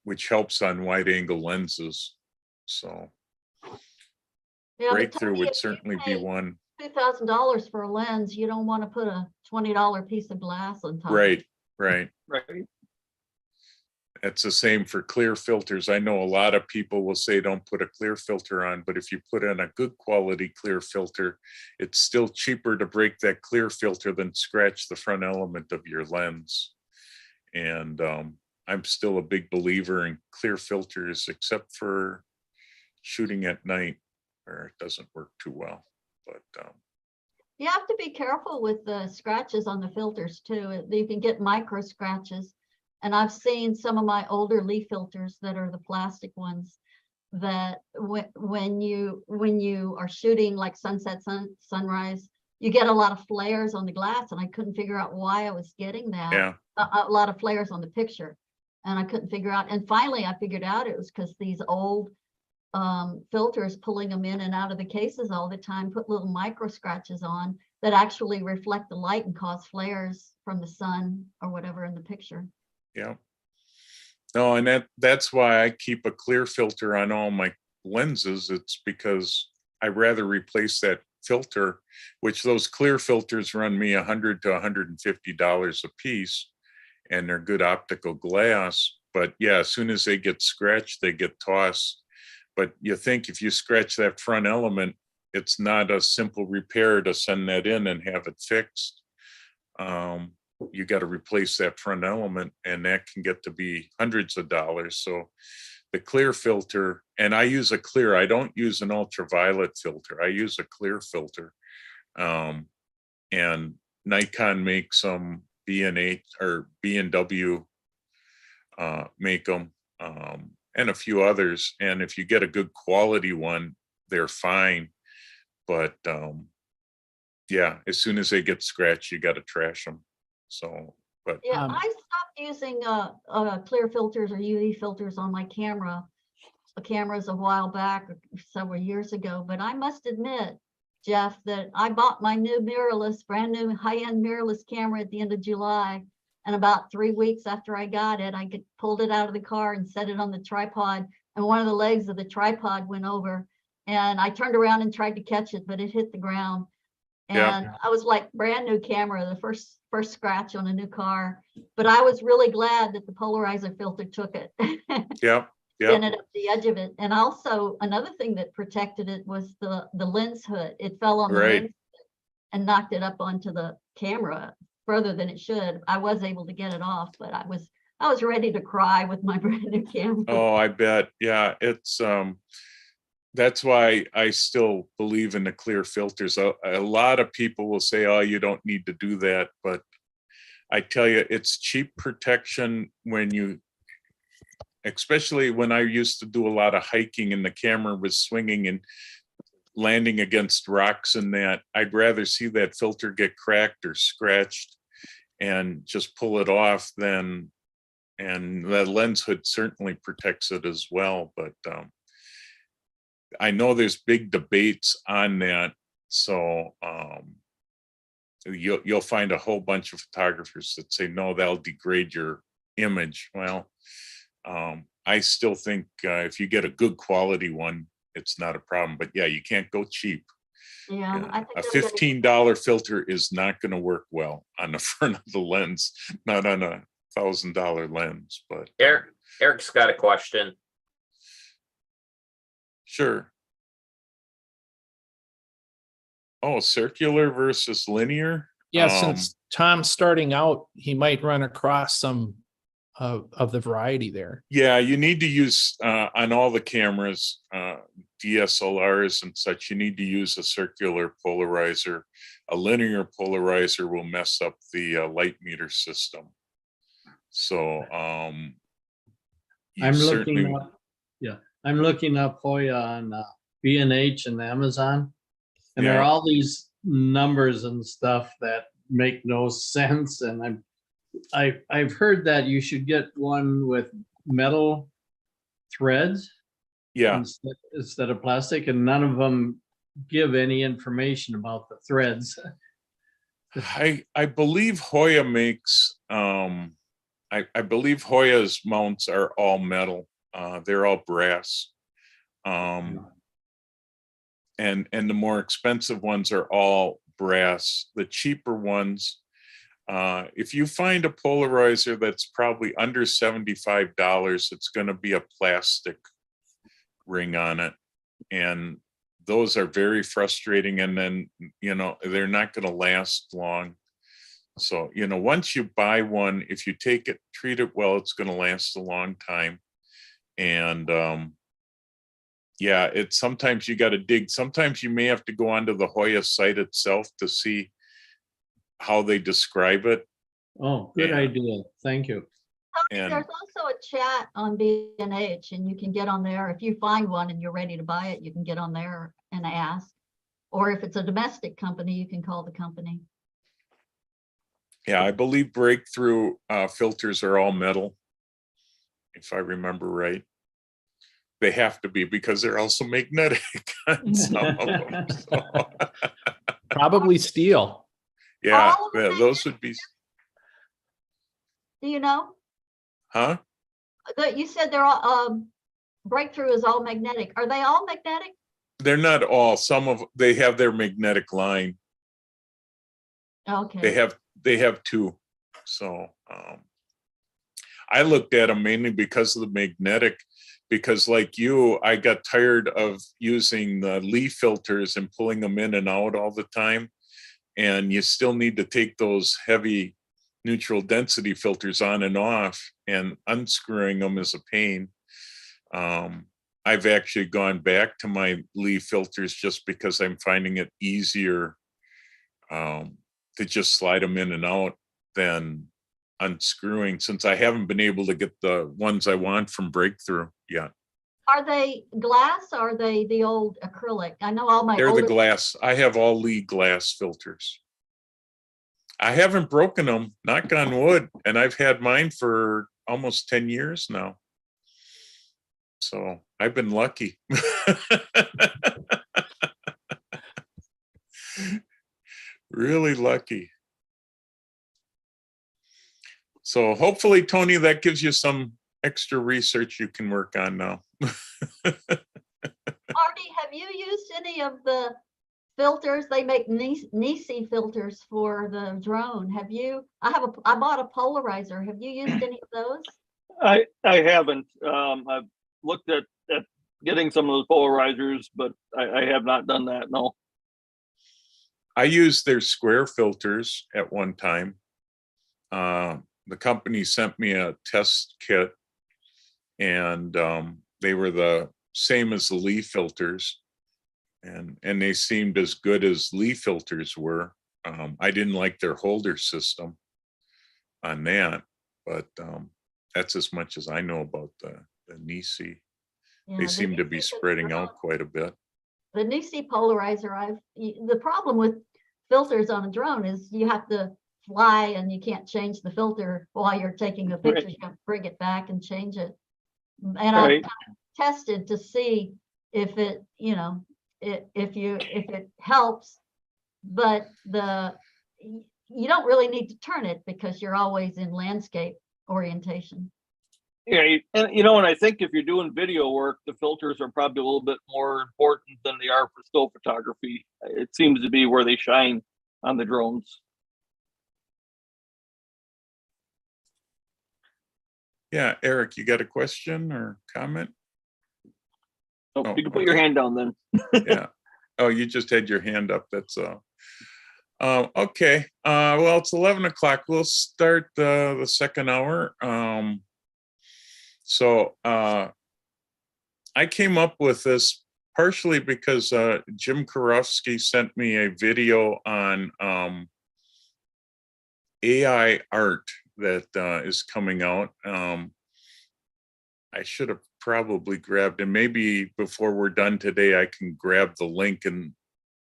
which helps on wide angle lenses. So yeah, but breakthrough Tony, would if you certainly be pay one. $2,000 for a lens, you don't want to put a $20 piece of glass on top. Right. Right. It's the same for clear filters. I know a lot of people will say don't put a clear filter on, but if you put in a good quality clear filter, it's still cheaper to break that clear filter than scratch the front element of your lens. And I'm still a big believer in clear filters, except for shooting at night where it doesn't work too well. But You have to be careful with the scratches on the filters too. You can get micro scratches. And I've seen some of my older leaf filters that are the plastic ones that when you are shooting like sunset, sunrise, you get a lot of flares on the glass, and I couldn't figure out why I was getting that. yeah, A lot of flares on the picture, and I couldn't figure out. And finally, I figured out it was because these old filters, pulling them in and out of the cases all the time, put little micro scratches on that actually reflect the light and cause flares from the sun or whatever in the picture. yeah. No, and that's why I keep a clear filter on all my lenses. It's because I rather replace that filter, which those clear filters run me $100 to $150 a piece, and they're good optical glass. But yeah, as soon as they get scratched, they get tossed. But you think if you scratch that front element, it's not a simple repair to send that in and have it fixed. You got to replace that front element, and that can get to be hundreds of dollars. So the clear filter, and I use a clear, I don't use an ultraviolet filter. I use a clear filter. And Nikon makes some, B&H or B&W make them, and a few others. And if you get a good quality one, they're fine. But yeah, as soon as they get scratched, you got to trash them. So, but yeah, I stopped using clear filters or UV filters on my cameras a while back, several years ago. But I must admit, Jeff, that I bought my new mirrorless, brand new high-end mirrorless camera at the end of July. And about 3 weeks after I got it, I pulled it out of the car and set it on the tripod. And one of the legs of the tripod went over. And I turned around and tried to catch it, but it hit the ground. And I was like, brand new camera, the first scratch on a new car. But I was really glad that the polarizer filter took it. yeah. Ended up the edge of it. And also another thing that protected it was the lens hood. It fell on the lens hood and knocked it up onto the camera further than it should. I was able to get it off, but I was ready to cry with my brand new camera. Oh, I bet. Yeah, it's that's why I still believe in the clear filters. A lot of people will say, oh, you don't need to do that. But I tell you, it's cheap protection when you, especially when I used to do a lot of hiking and the camera was swinging and landing against rocks and that. I'd rather see that filter get cracked or scratched and just pull it off than, and the lens hood certainly protects it as well. But I know there's big debates on that. So you'll find a whole bunch of photographers that say, no, that'll degrade your image. Well, I still think if you get a good quality one, it's not a problem. But yeah, you can't go cheap. Yeah, I think a $15 filter is not going to work well on the front of the lens, not on a $1,000 lens. But Eric's got a question. Sure. Oh, circular versus linear? Yeah, since Tom's starting out, he might run across some of the variety there. Yeah, you need to use on all the cameras, DSLRs and such, you need to use a circular polarizer. A linear polarizer will mess up the light meter system. So you I'm certainly, looking up, yeah, I'm looking up Hoya on B&H and Amazon. And there are Yeah. all these numbers and stuff that make no sense. And I've heard that you should get one with metal threads yeah, instead of plastic, and none of them give any information about the threads. I believe Hoya makes I believe Hoya's mounts are all metal. They're all brass. And the more expensive ones are all brass. The cheaper ones, if you find a polarizer that's probably under $75, it's going to be a plastic ring on it. And those are very frustrating. And then, you know, they're not going to last long. So, you know, once you buy one, if you take it, treat it well, it's going to last a long time. And yeah, it's sometimes you got to dig. Sometimes you may have to go onto the Hoya site itself to see how they describe it. Oh, good idea. Thank you. And There's also a chat on B&H, and you can get on there. If you find one and you're ready to buy it, you can get on there and ask. Or if it's a domestic company, you can call the company. yeah, I believe Breakthrough filters are all metal, if I remember right. They have to be because they're also magnetic on some of them. So, Probably steel. yeah, All of them those would be. Do you know? Huh? That you said they're all Breakthrough is all magnetic. Are they all magnetic? They're not all. Some of they have their magnetic line. Okay. They have two. So I looked at them mainly because of the magnetic, because like you, I got tired of using the Lee filters and pulling them in and out all the time. And you still need to take those heavy neutral density filters on and off, and unscrewing them is a pain. I've actually gone back to my Lee filters just because I'm finding it easier to just slide them in and out than unscrewing, since I haven't been able to get the ones I want from Breakthrough yet. Are they glass or are they the old acrylic? I know all my They're older the glass. I have all Lee glass filters. I haven't broken them, knock on wood, and I've had mine for almost 10 years now. So I've been lucky. Really lucky. So hopefully, Tony, that gives you some extra research you can work on now. Artie, have you used any of the filters? They make Nisi filters for the drone. Have you? I bought a polarizer. Have you used any of those? I haven't. I've looked at getting some of those polarizers, but I have not done that. No. I used their square filters at one time. The company sent me a test kit, and they were the same as the Lee filters, and they seemed as good as Lee filters were. I didn't like their holder system on that, but that's as much as I know about the Nisi. Yeah, They the seem to Nisi be for the spreading drone. out quite a bit. The Nisi polarizer, the problem with filters on a drone is you have to fly and you can't change the filter while you're taking the picture. You have to bring it back and change it. And I've Right. kind of tested to see if it, you know, if it helps, but you don't really need to turn it because you're always in landscape orientation. Yeah, and you know, and I think if you're doing video work, the filters are probably a little bit more important than they are for still photography. It seems to be where they shine on the drones. Yeah, Eric, you got a question or comment? So Oh, you can put your hand down then. Yeah. Oh, you just had your hand up. That's okay. Well, it's 11 o'clock. We'll start the second hour. So I came up with this partially because Jim Karofsky sent me a video on AI art that is coming out. I should have probably grabbed it. Maybe before we're done today, I can grab the link and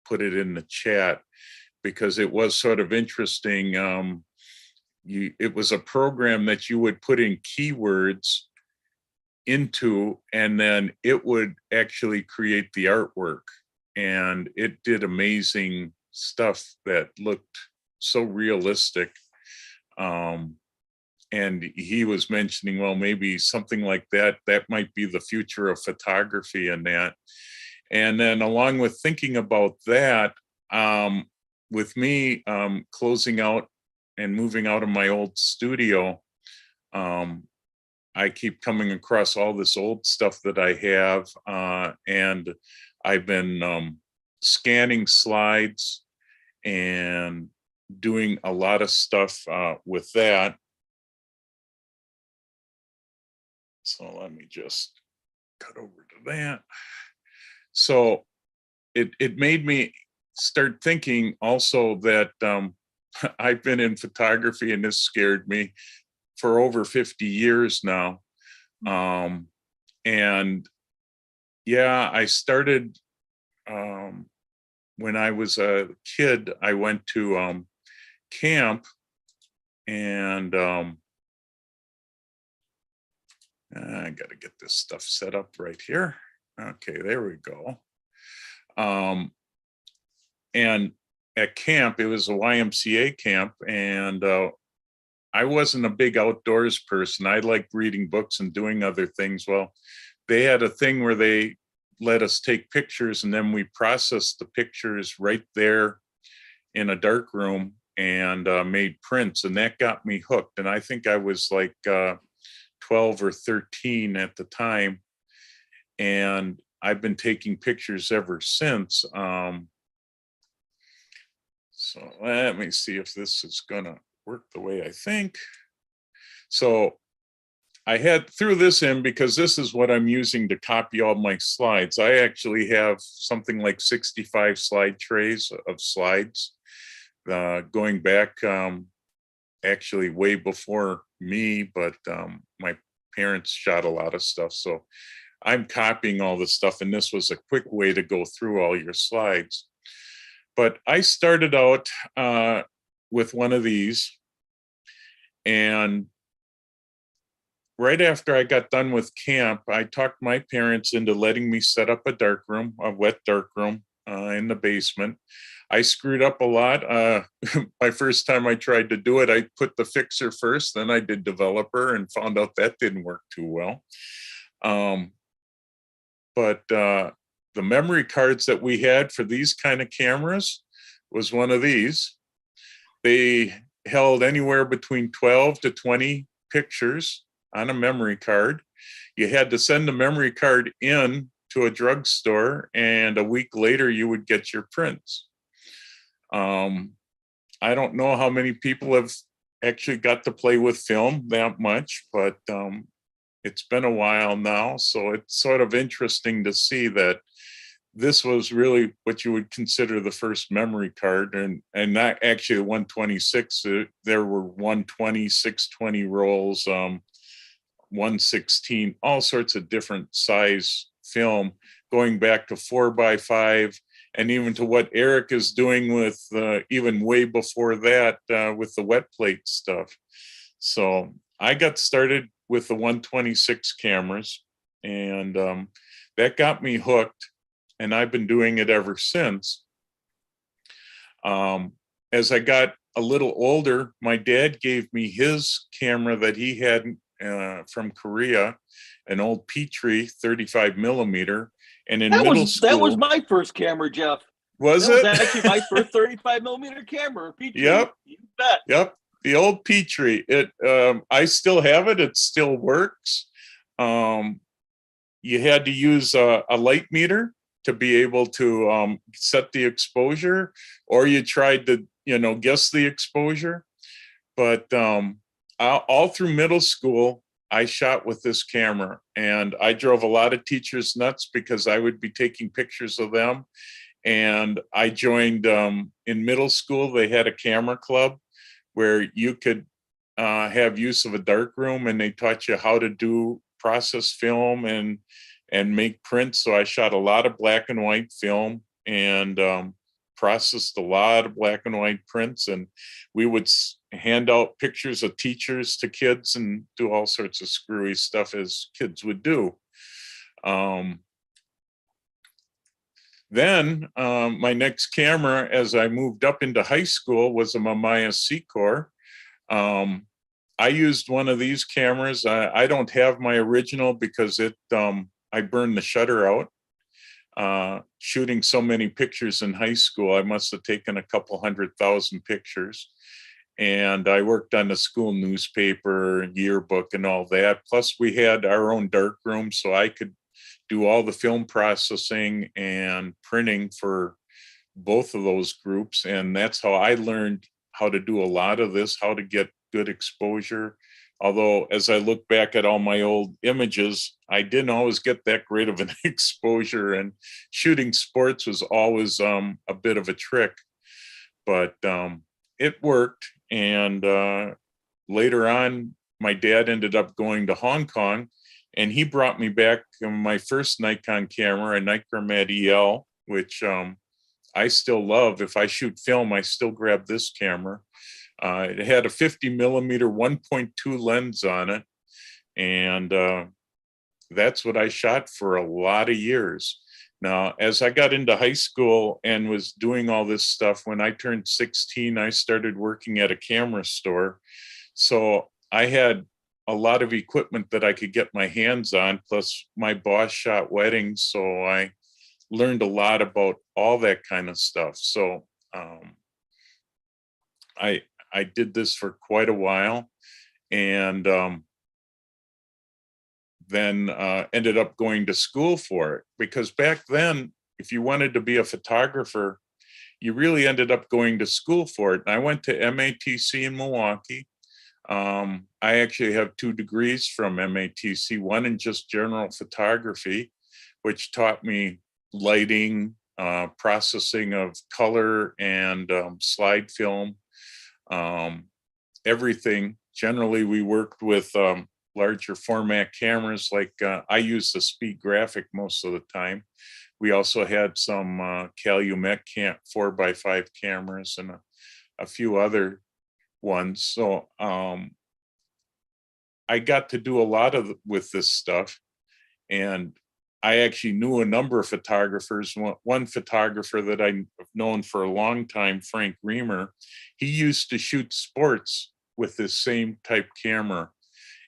put it in the chat, because it was sort of interesting. It was a program that you would put in keywords into, and then it would actually create the artwork. And it did amazing stuff that looked so realistic. And he was mentioning, well, maybe something like that might be the future of photography and that. And then along with thinking about that, with me closing out and moving out of my old studio, I keep coming across all this old stuff that I have, and I've been scanning slides and doing a lot of stuff with that. So let me just cut over to that. So it made me start thinking also that I've been in photography, and this scared me, for over 50 years now. And yeah, I started when I was a kid. I went to camp, and I got to get this stuff set up right here. Okay, there we go. And at camp, it was a YMCA camp, and I wasn't a big outdoors person. I liked reading books and doing other things. Well, they had a thing where they let us take pictures, and then we processed the pictures right there in a dark room and made prints, and that got me hooked. And I think I was like 12 or 13 at the time, and I've been taking pictures ever since. So let me see if this is gonna work the way I think. So I threw this in because this is what I'm using to copy all my slides. I actually have something like 65 slide trays of slides going back actually way before me, but my parents shot a lot of stuff. So I'm copying all this stuff, and this was a quick way to go through all your slides. But I started out with one of these, and right after I got done with camp, I talked my parents into letting me set up a darkroom, a wet darkroom in the basement. I screwed up a lot. My first time I tried to do it, I put the fixer first, then I did developer, and found out that didn't work too well. But the memory cards that we had for these kind of cameras was one of these. They held anywhere between 12 to 20 pictures on a memory card. You had to send the memory card in to a drugstore, and a week later you would get your prints. I don't know how many people have actually got to play with film that much, but it's been a while now. So it's sort of interesting to see that this was really what you would consider the first memory card, and not actually 126. There were 120, 620 rolls, 116, all sorts of different size film, going back to 4x5, and even to what Eric is doing with even way before that with the wet plate stuff. So I got started with the 126 cameras, and that got me hooked, and I've been doing it ever since. As I got a little older, my dad gave me his camera that he had from Korea, an old Petrie 35 millimeter. And in middle school, that was my first camera, Jeff. Was it? That was actually my first 35 millimeter camera. Petrie. Yep. You bet. Yep. The old Petrie. I still have it. It still works. You had to use a light meter to be able to set the exposure, or you tried to, guess the exposure. But all through middle school, I shot with this camera, and I drove a lot of teachers nuts because I would be taking pictures of them. And I joined in middle school, they had a camera club where you could have use of a dark room, and they taught you how to do process film and make prints. So I shot a lot of black and white film and processed a lot of black and white prints, and we would hand out pictures of teachers to kids and do all sorts of screwy stuff as kids would do. Then my next camera as I moved up into high school was a Mamiya Secor. I used one of these cameras. I don't have my original because I burned the shutter out. Shooting so many pictures in high school, I must have taken a couple 100,000 pictures. And I worked on the school newspaper, yearbook, and all that. Plus, we had our own dark room, so I could do all the film processing and printing for both of those groups. And that's how I learned how to do a lot of this, how to get good exposure. Although, as I look back at all my old images, I didn't always get that great of an exposure, and shooting sports was always a bit of a trick, but it worked. And later on, my dad ended up going to Hong Kong, and he brought me back my first Nikon camera, a Nichromat EL, which I still love. If I shoot film, I still grab this camera. It had a 50 millimeter 1.2 lens on it. And that's what I shot for a lot of years. Now, as I got into high school and was doing all this stuff, when I turned 16, I started working at a camera store. So I had a lot of equipment that I could get my hands on. Plus, my boss shot weddings. So I learned a lot about all that kind of stuff. So I did this for quite a while, and then ended up going to school for it, because back then, if you wanted to be a photographer, you really ended up going to school for it. And I went to MATC in Milwaukee. I actually have 2 degrees from MATC, one in just general photography, which taught me lighting, processing of color and slide film, everything. Generally, we worked with larger format cameras, like I use the Speed Graphic most of the time. We also had some Calumet 4x5 cameras and a few other ones. So I got to do a lot with this stuff, and I actually knew a number of photographers. One photographer that I've known for a long time, Frank Reamer, he used to shoot sports with this same type camera.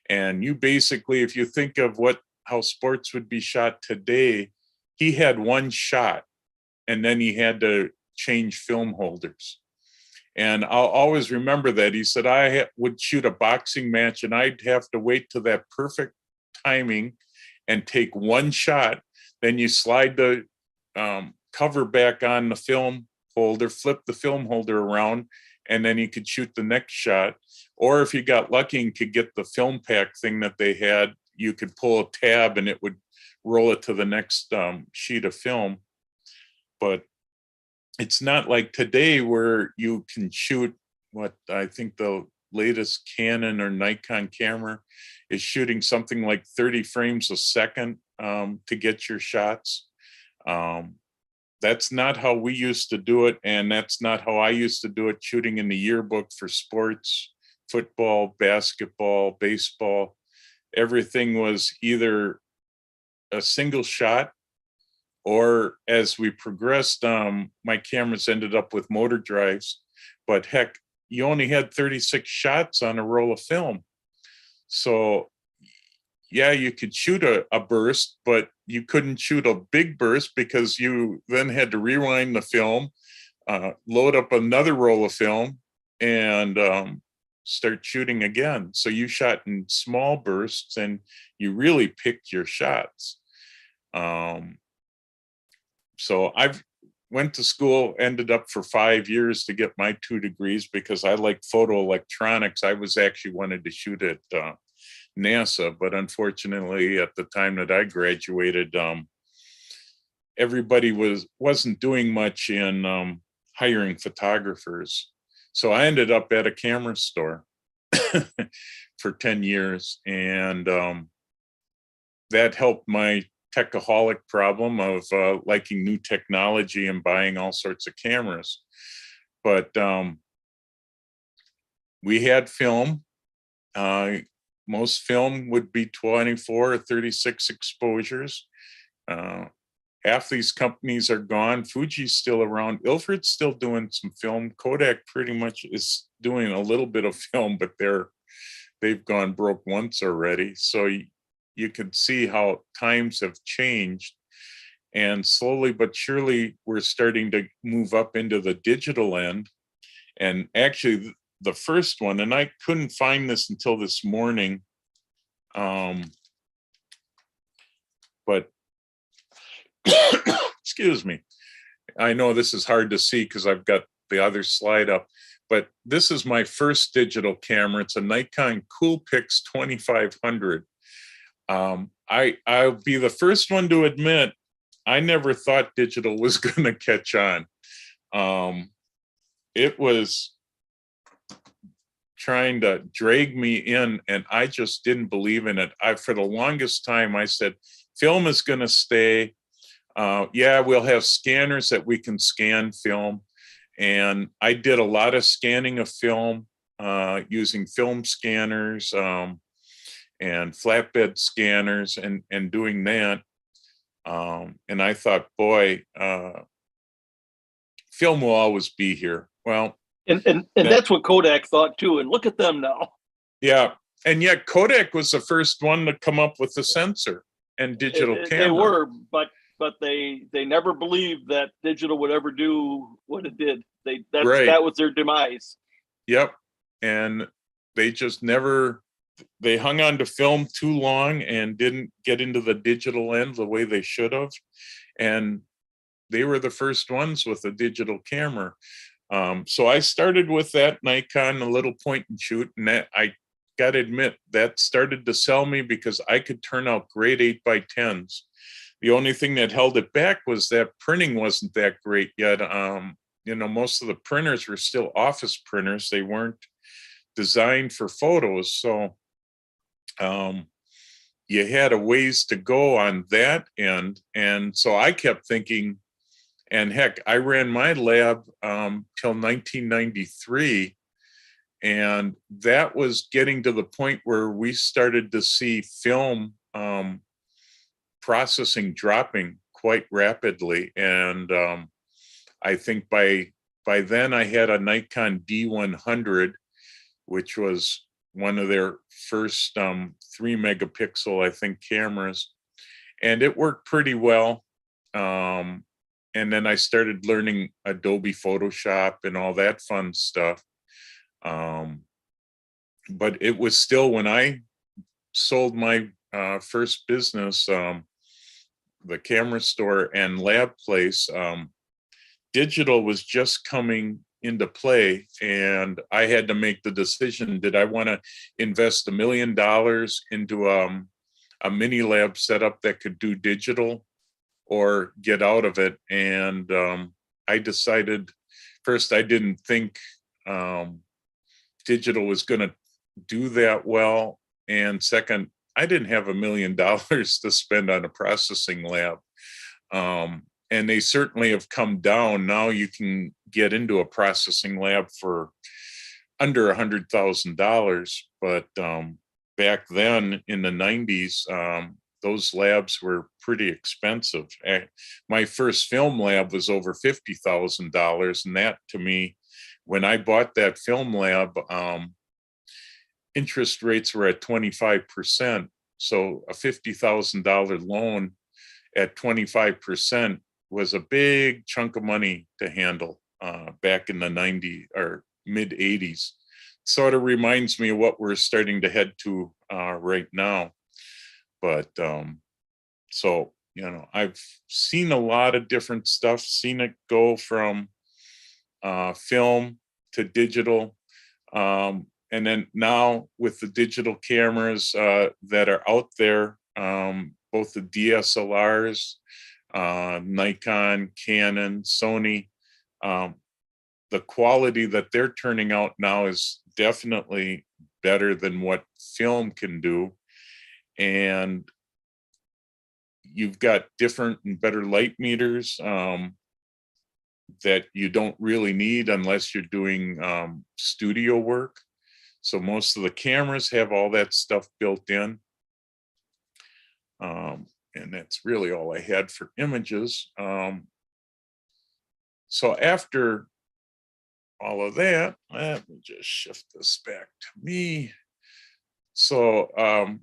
And you basically, if you think of how sports would be shot today, he had one shot, and then he had to change film holders. And I'll always remember that. He said, I would shoot a boxing match, and I'd have to wait till that perfect timing and take one shot. Then you slide the cover back on the film holder, flip the film holder around, and then you could shoot the next shot. Or if you got lucky and could get the film pack thing that they had, you could pull a tab and it would roll it to the next sheet of film. But it's not like today where you can shoot what I think the latest Canon or Nikon camera is shooting something like 30 frames a second to get your shots. That's not how we used to do it, and that's not how I used to do it shooting in the yearbook for sports, football, basketball, baseball. Everything was either a single shot, or as we progressed, my cameras ended up with motor drives. But heck, you only had 36 shots on a roll of film. So yeah, you could shoot a burst, but you couldn't shoot a big burst because you then had to rewind the film, load up another roll of film, and start shooting again. So you shot in small bursts, and you really picked your shots. So I've went to school, ended up for 5 years to get my 2 degrees because I like photo electronics. I was actually wanted to shoot at NASA, but unfortunately at the time that I graduated, everybody wasn't doing much in hiring photographers. So I ended up at a camera store for 10 years. And that helped my techaholic problem of liking new technology and buying all sorts of cameras. But we had film. Most film would be 24 or 36 exposures. Half these companies are gone. Fuji's still around. Ilford's still doing some film. Kodak pretty much is doing a little bit of film, but they've gone broke once already. So you can see how times have changed. And slowly but surely, we're starting to move up into the digital end. And actually, the first one, and I couldn't find this until this morning, but excuse me. I know this is hard to see because I've got the other slide up, but this is my first digital camera. It's a Nikon Coolpix 2500. I'll be the first one to admit, I never thought digital was going to catch on. It was trying to drag me in, and I just didn't believe in it. For the longest time, I said, film is going to stay. Yeah, we'll have scanners that we can scan film. And I did a lot of scanning of film using film scanners and flatbed scanners and doing that. And I thought, boy, film will always be here. Well, and that's what Kodak thought too. And look at them now. Yeah. And yet Kodak was the first one to come up with the sensor and digital camera. They were, but they never believed that digital would ever do what it did. That was their demise. Yep. And they just never, they hung on to film too long and didn't get into the digital end the way they should have. And they were the first ones with a digital camera. So I started with that Nikon, a little point and shoot, and that, I got to admit, that started to sell me because I could turn out great 8x10s. The only thing that held it back was that printing wasn't that great yet. You know, most of the printers were still office printers. They weren't designed for photos. So you had a ways to go on that end. And so I kept thinking, and heck, I ran my lab till 1993. And that was getting to the point where we started to see film processing dropping quite rapidly. And I think by then I had a Nikon D100, which was one of their first 3 megapixel, I think, cameras. And it worked pretty well. And then I started learning Adobe Photoshop and all that fun stuff. But it was still, when I sold my first business, the camera store and lab place, digital was just coming into play, and I had to make the decision: did I want to invest $1 million into a mini lab setup that could do digital, or get out of it? And I decided, first, I didn't think digital was going to do that well, and second, I didn't have $1 million to spend on a processing lab. And they certainly have come down. Now you can get into a processing lab for under $100,000. But back then in the 90s, those labs were pretty expensive. My first film lab was over $50,000. And that, to me, when I bought that film lab, interest rates were at 25%. So a $50,000 loan at 25% was a big chunk of money to handle back in the 90s or mid 80s. Sort of reminds me of what we're starting to head to right now. But so, you know, I've seen a lot of different stuff, seen it go from film to digital. and then now with the digital cameras that are out there, both the DSLRs, Nikon, Canon, Sony, the quality that they're turning out now is definitely better than what film can do. And you've got different and better light meters that you don't really need unless you're doing studio work. So most of the cameras have all that stuff built in. And that's really all I had for images. So after all of that, let me just shift this back to me. So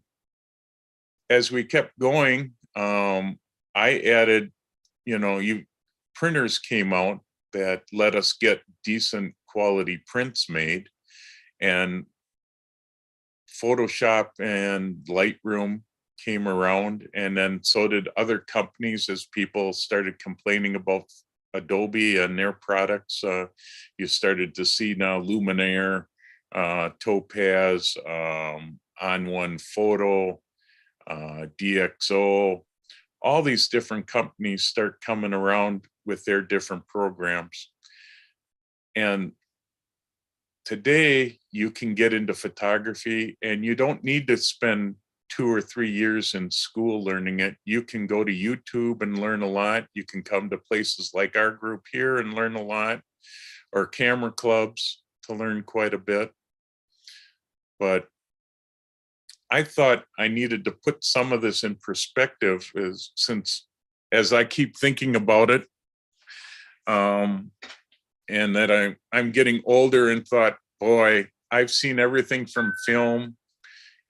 as we kept going, I added, printers came out that let us get decent quality prints made, and Photoshop and Lightroom came around, and then so did other companies as people started complaining about Adobe and their products. You started to see now Luminaire, Topaz, On1 Photo, DxO, all these different companies start coming around with their different programs. And today you can get into photography and you don't need to spend 2 or 3 years in school learning it. You can go to YouTube and learn a lot. You can come to places like our group here and learn a lot, or camera clubs to learn quite a bit. But I thought I needed to put some of this in perspective, since as I keep thinking about it, and that I'm getting older, and thought, boy, I've seen everything from film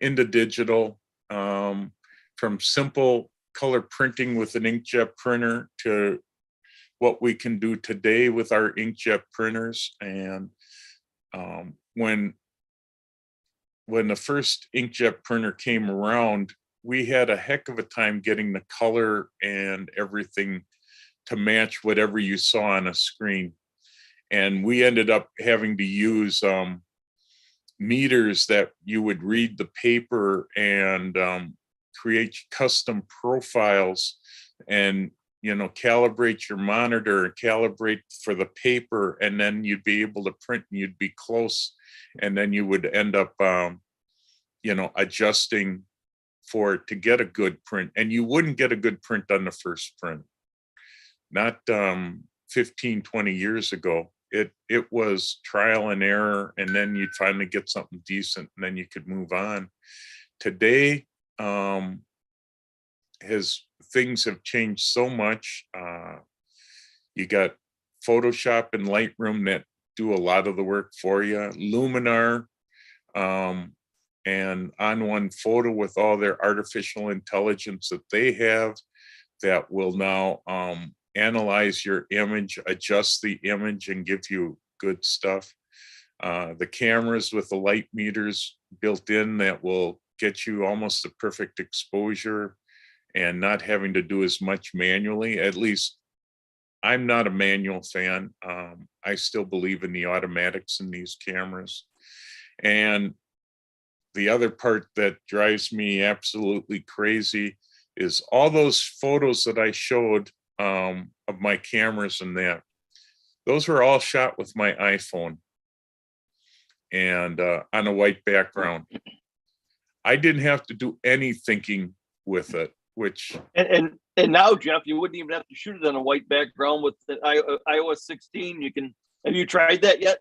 into digital, from simple color printing with an inkjet printer to what we can do today with our inkjet printers. And when the first inkjet printer came around, we had a heck of a time getting the color and everything to match whatever you saw on a screen. And we ended up having to use meters that you would read the paper and create custom profiles, and calibrate your monitor and calibrate for the paper, and then you'd be able to print and you'd be close, and then you would end up adjusting for it to get a good print. And you wouldn't get a good print on the first print, not 15, 20 years ago. It was trial and error, and then you'd finally get something decent, and then you could move on. Today, things have changed so much. You got Photoshop and Lightroom that do a lot of the work for you. Luminar and On1 Photo with all their artificial intelligence that they have, that will now analyze your image, adjust the image, and give you good stuff. The cameras with the light meters built in that will get you almost the perfect exposure and not having to do as much manually. At least I'm not a manual fan. I still believe in the automatics in these cameras. And the other part that drives me absolutely crazy is all those photos that I showed of my cameras, and those were all shot with my iPhone and on a white background. I didn't have to do any thinking with it, which and now, Jeff, you wouldn't even have to shoot it on a white background with the iOS 16. Have you tried that yet?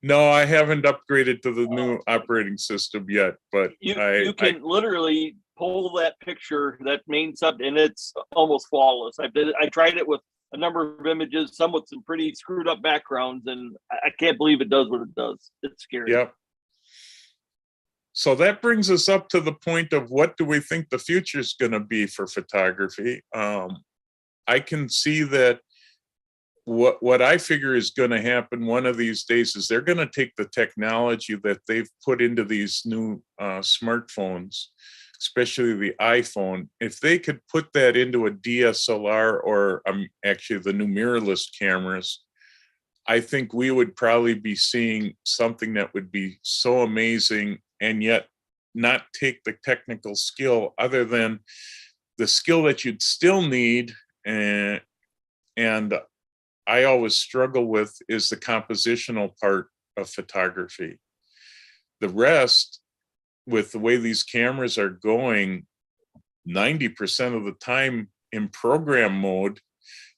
No, I haven't upgraded to the new operating system yet, but you can literally pull that picture, that main sub, and it's almost flawless. I tried it with a number of images, some with some pretty screwed up backgrounds, and I can't believe it does what it does. It's scary. Yep. So that brings us up to the point of, what do we think the future is going to be for photography? I can see that what I figure is going to happen one of these days is they're going to take the technology that they've put into these new smartphones, especially the iPhone. If they could put that into a DSLR, or actually the new mirrorless cameras, I think we would probably be seeing something that would be so amazing and yet not take the technical skill other than the skill that you'd still need. And I always struggle with is the compositional part of photography. The rest, with the way these cameras are going, 90% of the time in program mode,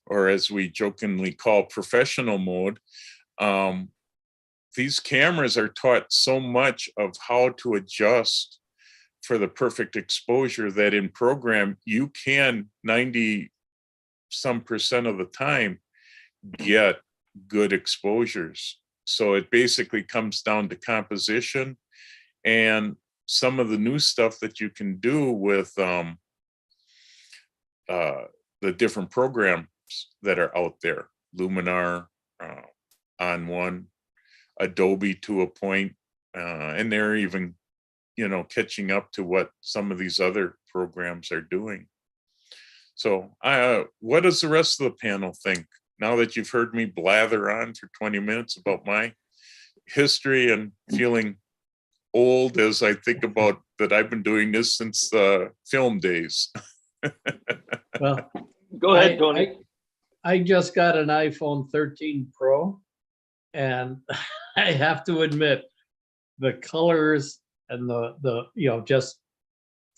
or as we jokingly call professional mode, these cameras are taught so much of how to adjust for the perfect exposure that in program you can 90% of the time get good exposures. So it basically comes down to composition and some of the new stuff that you can do with the different programs that are out there. Luminar, On1, Adobe to a point, and they're even, catching up to what some of these other programs are doing. So what does the rest of the panel think? Now that you've heard me blather on for 20 minutes about my history and feeling old as I think about that I've been doing this since film days. Well, Go ahead, Tony. I just got an iPhone 13 Pro, and I have to admit, the colors and the just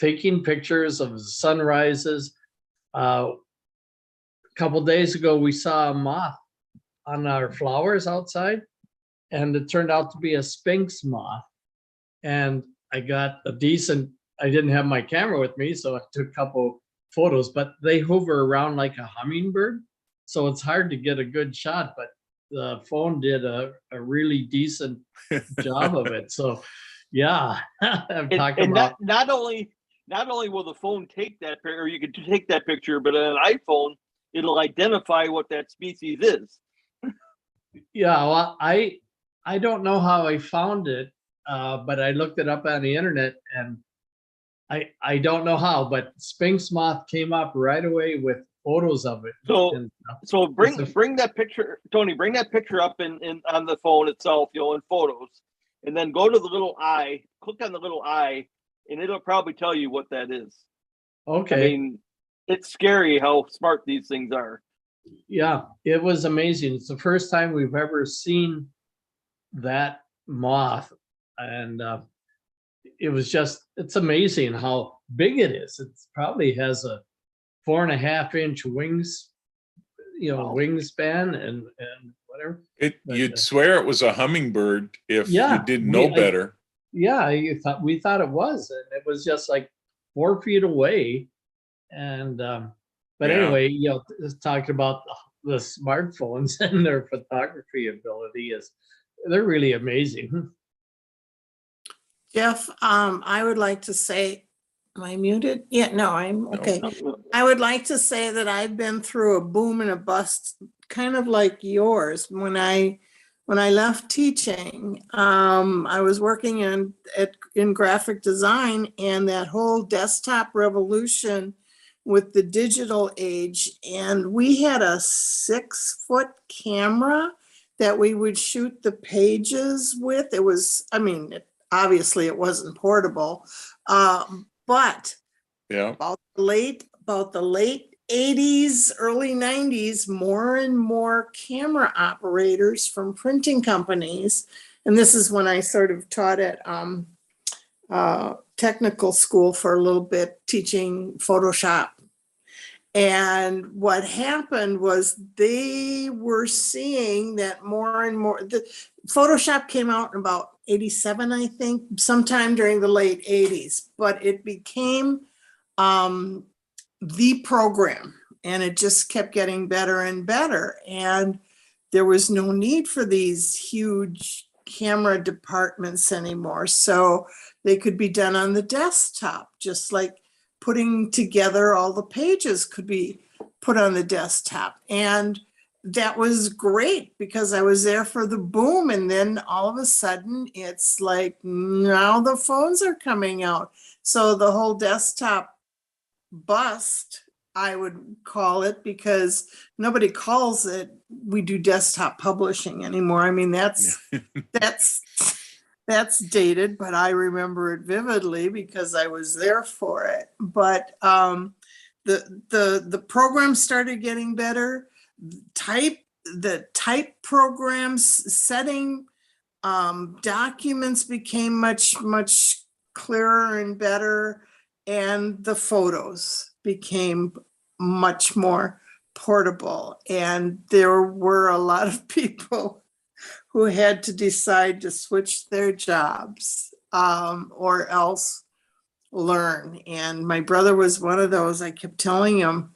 taking pictures of sunrises. A couple days ago, we saw a moth on our flowers outside, and it turned out to be a Sphinx moth. And I got a decent, I didn't have my camera with me, so I took a couple photos, but they hover around like a hummingbird. So it's hard to get a good shot, but the phone did a really decent job of it. So yeah, I'm talking about not only will the phone take that picture, or you can take that picture, but on an iPhone, it'll identify what that species is. Yeah, well, I don't know how I found it, but I looked it up on the internet, and I don't know how, but Sphinx moth came up right away with photos of it. So bring that picture, Tony. Bring that picture up in on the phone itself, in photos, and then go to the little eye. Click on the little eye, and it'll probably tell you what that is. Okay. I mean, it's scary how smart these things are. Yeah, it was amazing. It's the first time we've ever seen that moth, and it was it's amazing how big it is. It probably has a 4.5-inch wings, wingspan and whatever. You'd swear it was a hummingbird if you didn't know better. We thought it was, and it was just like 4 feet away. And but anyway, just talking about the smartphones and their photography ability they're really amazing. Jeff, I would like to say, am I muted? Yeah, no, I'm okay. No. I would like to say that I've been through a boom and a bust, kind of like yours. When I left teaching, I was working in graphic design, and that whole desktop revolution with the digital age, and we had a 6-foot camera that we would shoot the pages with. It was, obviously it wasn't portable, but about the late 80s, early 90s, more and more camera operators from printing companies, and this is when I sort of taught at technical school for a little bit, teaching Photoshop. And what happened was they were seeing that more and more, the Photoshop came out in about 87, I think, sometime during the late 80s, but it became the program, and it just kept getting better and better. And there was no need for these huge camera departments anymore. So they could be done on the desktop, just like putting together all the pages could be put on the desktop. And that was great because I was there for the boom. And then all of a sudden it's like, now the phones are coming out. So the whole desktop bust I would call it, because nobody calls it, we do desktop publishing anymore. I mean, that's dated, but I remember it vividly because I was there for it. But the program started getting better. The type programs, setting documents became much clearer and better, and the photos became much more portable. And there were a lot of people who had to decide to switch their jobs or else learn. And my brother was one of those. I kept telling him,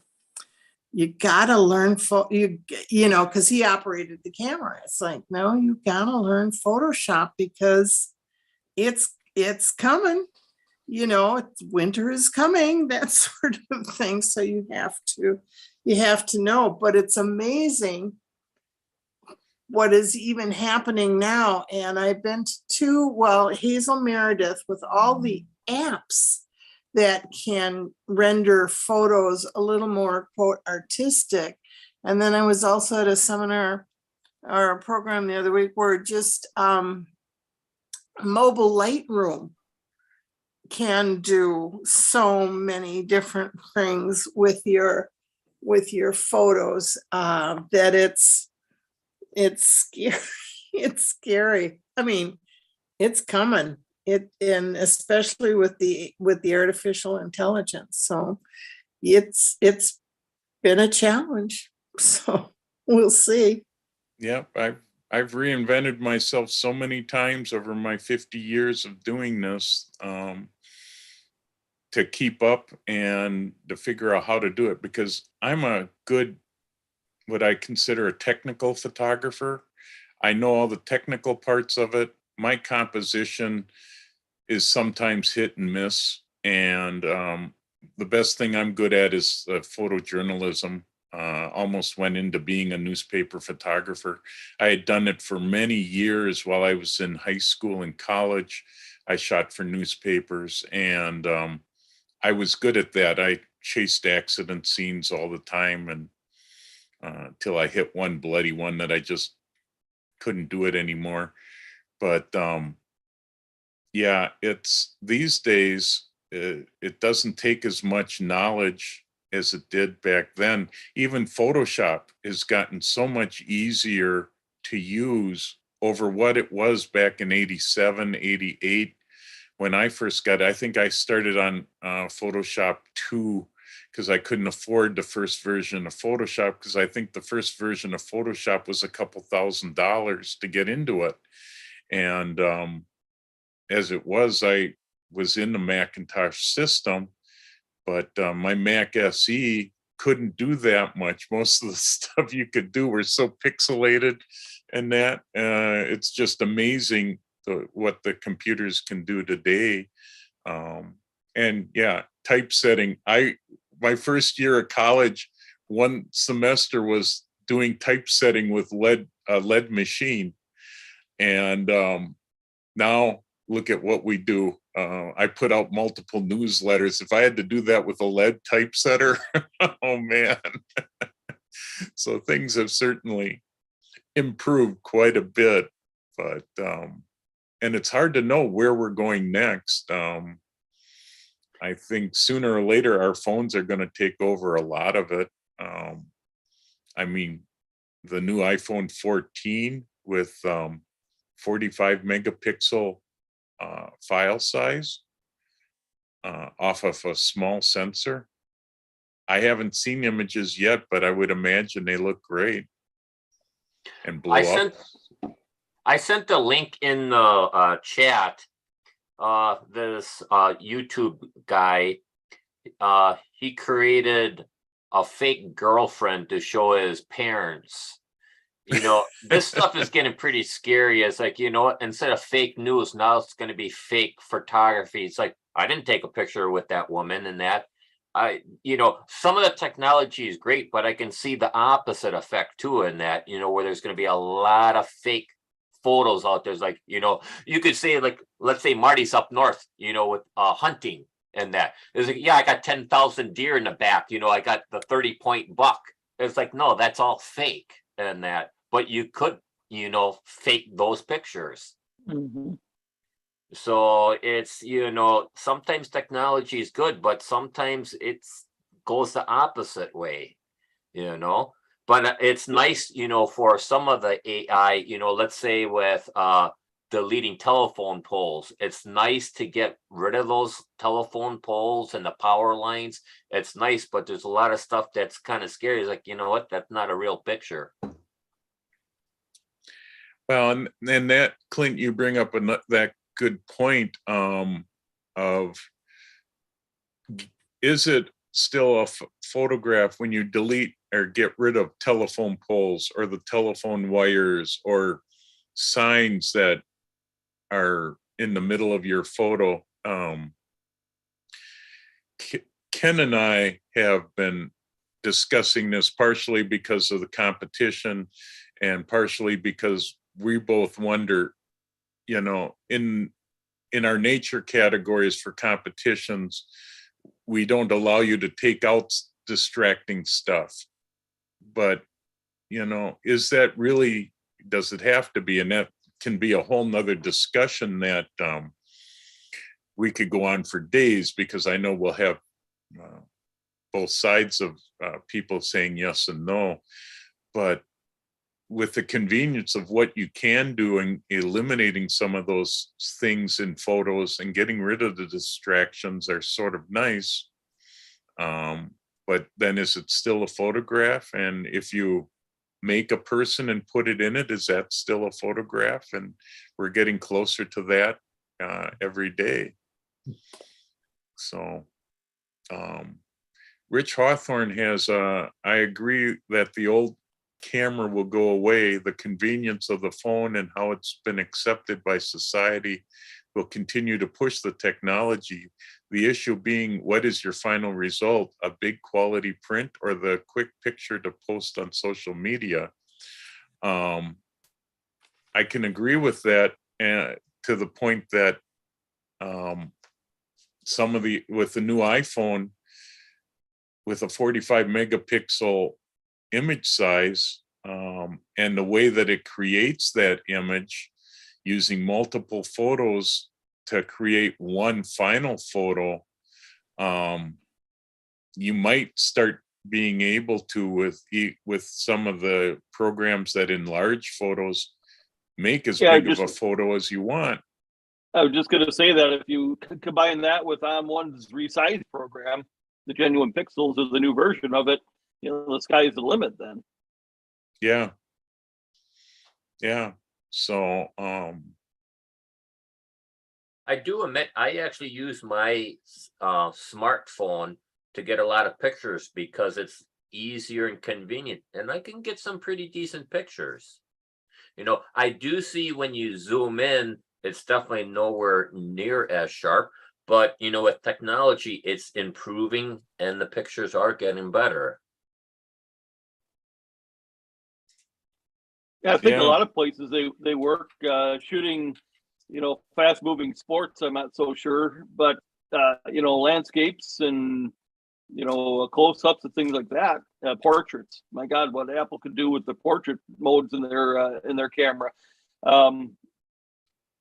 you gotta learn, because he operated the camera. It's like, no, you gotta learn Photoshop because it's coming. Winter is coming, that sort of thing. So you have to know. But it's amazing what is even happening now. And I've been to Hazel Meredith with all the apps that can render photos a little more, quote, artistic. And then I was also at a seminar or a program the other week where just mobile Lightroom can do so many different things with your photos that it's scary. It's scary. I mean, it's coming. And especially with the artificial intelligence. So it's been a challenge. So we'll see. Yep, I've reinvented myself so many times over my 50 years of doing this to keep up and to figure out how to do it, because I'm a good, what I consider a technical photographer. I know all the technical parts of it. My composition is sometimes hit and miss. And the best thing I'm good at is photojournalism. Almost went into being a newspaper photographer. I had done it for many years while I was in high school and college. I shot for newspapers, and I was good at that. I chased accident scenes all the time, and till I hit one bloody one that I just couldn't do it anymore. But yeah, it's these days, it doesn't take as much knowledge as it did back then. Even Photoshop has gotten so much easier to use over what it was back in 87, 88. When I first got it, I think I started on Photoshop 2 because I couldn't afford the first version of Photoshop, because I think the first version of Photoshop was a couple $1,000s to get into it. And as it was, I was in the Macintosh system, but my Mac SE couldn't do that much. Most of the stuff you could do were so pixelated, and that it's just amazing what the computers can do today. And yeah, typesetting. My first year of college, one semester was doing typesetting with lead machine, and now look at what we do. I put out multiple newsletters. If I had to do that with a lead typesetter, oh man. So things have certainly improved quite a bit, but and it's hard to know where we're going next. I think sooner or later our phones are going to take over a lot of it. I mean, the new iPhone 14 with 45 megapixel file size off of a small sensor. I haven't seen images yet, but I would imagine they look great and blow up. I sent the link in the chat. This YouTube guy, he created a fake girlfriend to show his parents. This stuff is getting pretty scary. It's like, instead of fake news, now it's going to be fake photography. It's like, I didn't take a picture with that woman and that. Some of the technology is great, but I can see the opposite effect too in that, where there's going to be a lot of fake photos out there. It's like, you could say, like, let's say Marty's up north, with hunting, and that is like, yeah, I got 10,000 deer in the back, you know, I got the 30-point buck. It's like, no, that's all fake and that, but you could, you know, fake those pictures. Mhm. So it's, you know, sometimes technology is good, but sometimes it's goes the opposite way, you know. But it's nice, you know, for some of the AI, you know, let's say with deleting telephone poles, it's nice to get rid of those telephone poles and the power lines. It's nice, but there's a lot of stuff that's kind of scary. It's like, you know what, that's not a real picture. Well, and that, Clint, you bring up that good point of, is it still a photograph when you delete or get rid of telephone poles or the telephone wires or signs that are in the middle of your photo? Ken and I have been discussing this partially because of the competition and partially because we both wonder, you know, in our nature categories for competitions, we don't allow you to take out distracting stuff. But, you know, is that really, does it have to be? And that can be a whole nother discussion that we could go on for days, because I know we'll have both sides of people saying yes and no. But with the convenience of what you can do and eliminating some of those things in photos and getting rid of the distractions are sort of nice. But then is it still a photograph? And if you make a person and put it in it, is that still a photograph? And we're getting closer to that every day. So Rich Hawthorne has, I agree that the old camera will go away. The convenience of the phone and how it's been accepted by society will continue to push the technology. The issue being, what is your final result? A big quality print or the quick picture to post on social media? I can agree with that, to the point that some of with the new iPhone, with a 45 megapixel image size, and the way that it creates that image using multiple photos to create one final photo, you might start being able to, with some of the programs that enlarge photos, make as big of a photo as you want. I was just going to say that if you combine that with OM1's resize program, the Genuine Pixels is the new version of it, you know, the sky's the limit then. Yeah. Yeah. So I do admit, I actually use my smartphone to get a lot of pictures because it's easier and convenient, and I can get some pretty decent pictures. You know, I do see when you zoom in, it's definitely nowhere near as sharp, but you know, with technology, it's improving and the pictures are getting better. Yeah, I think a lot of places they work shooting, you know, fast moving sports. I'm not so sure, but you know, landscapes and, you know, close ups and things like that. Portraits. My God, what Apple could do with the portrait modes in their camera.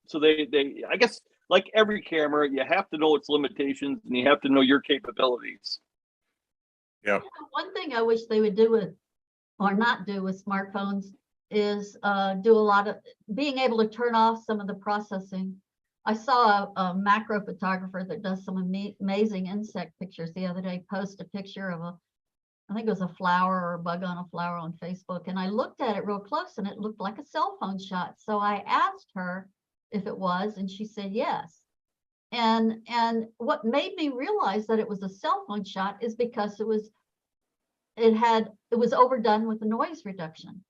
So they I guess, like every camera, you have to know its limitations and you have to know your capabilities. Yeah. One thing I wish they would do with, or not do with smartphones, is do a lot of being able to turn off some of the processing. I saw a macro photographer that does some amazing insect pictures the other day post a picture of I think it was a flower or a bug on a flower on Facebook, and I looked at it real close and it looked like a cell phone shot. So I asked her if it was, and she said yes. And what made me realize that it was a cell phone shot is because it was overdone with the noise reduction.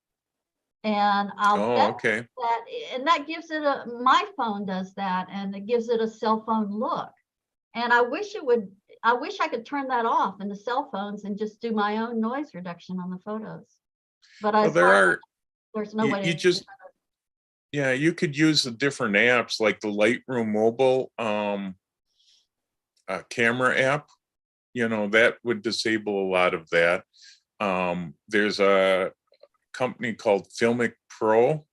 And I'll bet okay. that, and that gives it my phone does that, and it gives it a cell phone look. And I wish I could turn that off in the cell phones and just do my own noise reduction on the photos. But there's no way to. Yeah, you could use the different apps like the Lightroom mobile. camera app, that would disable a lot of that. There's a company called Filmic Pro,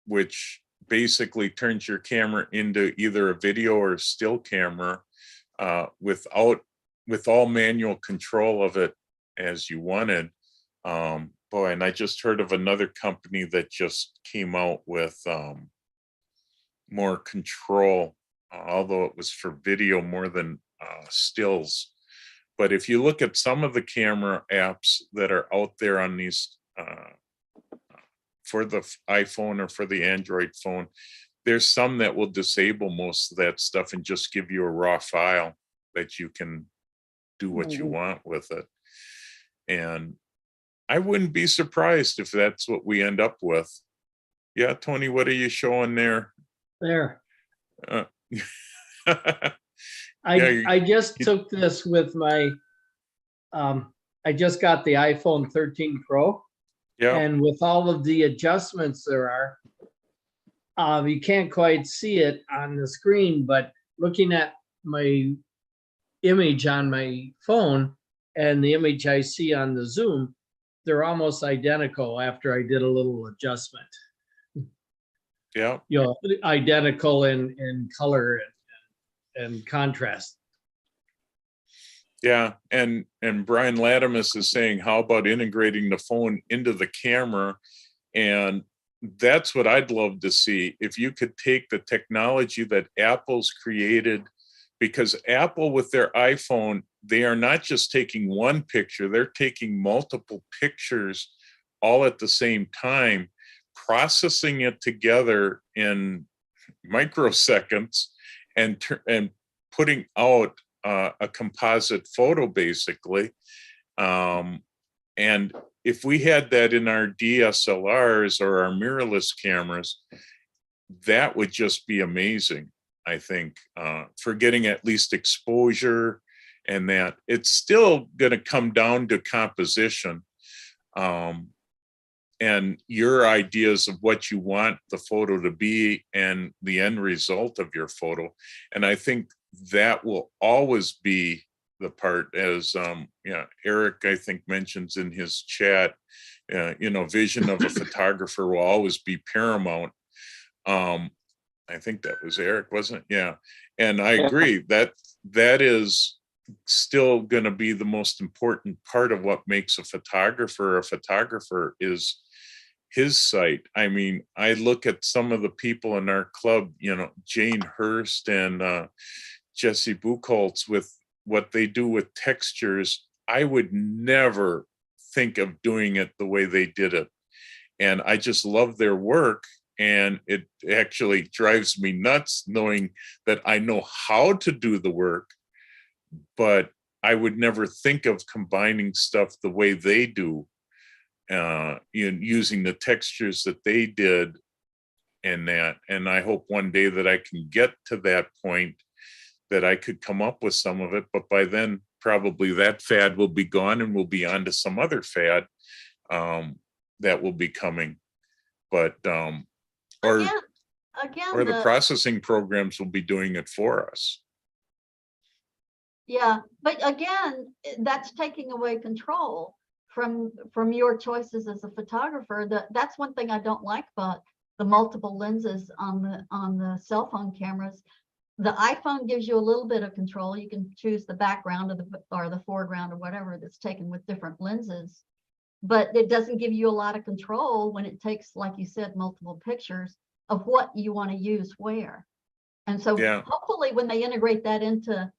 which basically turns your camera into either a video or still camera with all manual control of it as you wanted. Boy, and I just heard of another company that just came out with more control, although it was for video more than stills. But if you look at some of the camera apps that are out there on these for the iPhone or for the Android phone, there's some that will disable most of that stuff and just give you a raw file that you can do what you want with it. And I wouldn't be surprised if that's what we end up with. Yeah, Tony, what are you showing there? There. Yeah, I just took this with my, I just got the iPhone 13 Pro. yeah, And with all of the adjustments there are, you can't quite see it on the screen, but looking at my image on my phone and the image I see on the Zoom, they're almost identical after I did a little adjustment. yeah. Identical in color and contrast. Yeah, and Brian Latimus is saying, how about integrating the phone into the camera? And that's what I'd love to see. If you could take the technology that Apple's created, because Apple with their iPhone, they are not just taking one picture, they're taking multiple pictures all at the same time, processing it together in microseconds and putting out a composite photo, basically. And if we had that in our DSLRs or our mirrorless cameras, that would just be amazing, I think, for getting at least exposure. And that it's still going to come down to composition and your ideas of what you want the photo to be and the end result of your photo. And I think that will always be the part, as Eric, I think, mentions in his chat, vision of a photographer will always be paramount. I think that was Eric, wasn't it? Yeah. And I agree that is still going to be the most important part of what makes a photographer is his sight. I mean, I look at some of the people in our club, Jane Hurst and Jesse Buchholz with what they do with textures. I would never think of doing it the way they did it. And I just love their work. And it actually drives me nuts knowing that I know how to do the work, but I would never think of combining stuff the way they do, using the textures that they did and that. And I hope one day that I can get to that point that I could come up with some of it, but by then probably that fad will be gone and we'll be on to some other fad that will be coming. But or the processing programs will be doing it for us. Yeah, but again, that's taking away control from your choices as a photographer. That's one thing I don't like about the multiple lenses on the cell phone cameras. The iPhone gives you a little bit of control. You can choose the background or the foreground or whatever that's taken with different lenses, but it doesn't give you a lot of control when it takes, like you said, multiple pictures of what you want to use where. And so hopefully when they integrate that into,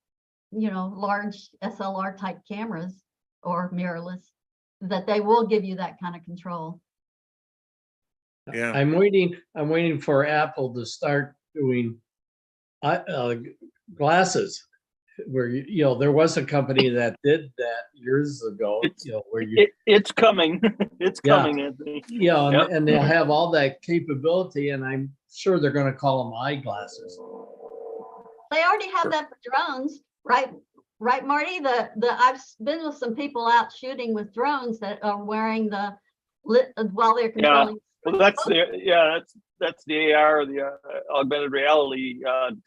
large SLR type cameras or mirrorless, that they will give you that kind of control. Yeah, I'm waiting for Apple to start doing glasses, where there was a company that did that years ago. It's coming. It's coming, Anthony. And they'll have all that capability, and I'm sure they're going to call them eyeglasses. They already have that for drones, right? Right, Marty. I've been with some people out shooting with drones that are wearing while they're controlling. Well, that's the AR, the augmented reality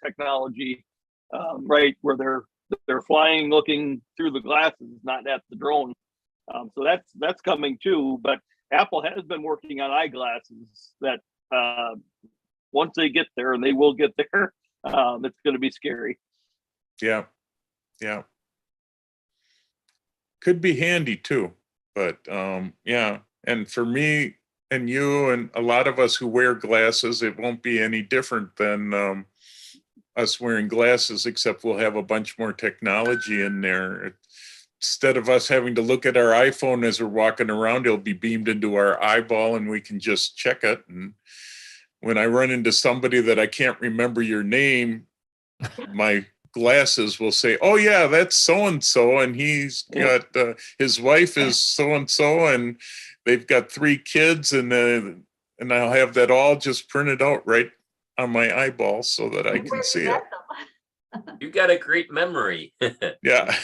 technology right, where they're flying, looking through the glasses, not at the drone. So that's coming too. But Apple has been working on eyeglasses that once they get there, and they will get there, it's going to be scary. Yeah. Could be handy too, but yeah. And for me and you and a lot of us who wear glasses, it won't be any different than us wearing glasses, except we'll have a bunch more technology in there. Instead of us having to look at our iPhone as we're walking around, it'll be beamed into our eyeball and we can just check it. And when I run into somebody that I can't remember your name, my glasses will say, "Oh yeah, that's so and so, and he's got his wife is so and so, and they've got 3 kids," and I'll have that all just printed out right on my eyeball so that I can see it. You got a great memory. Yeah.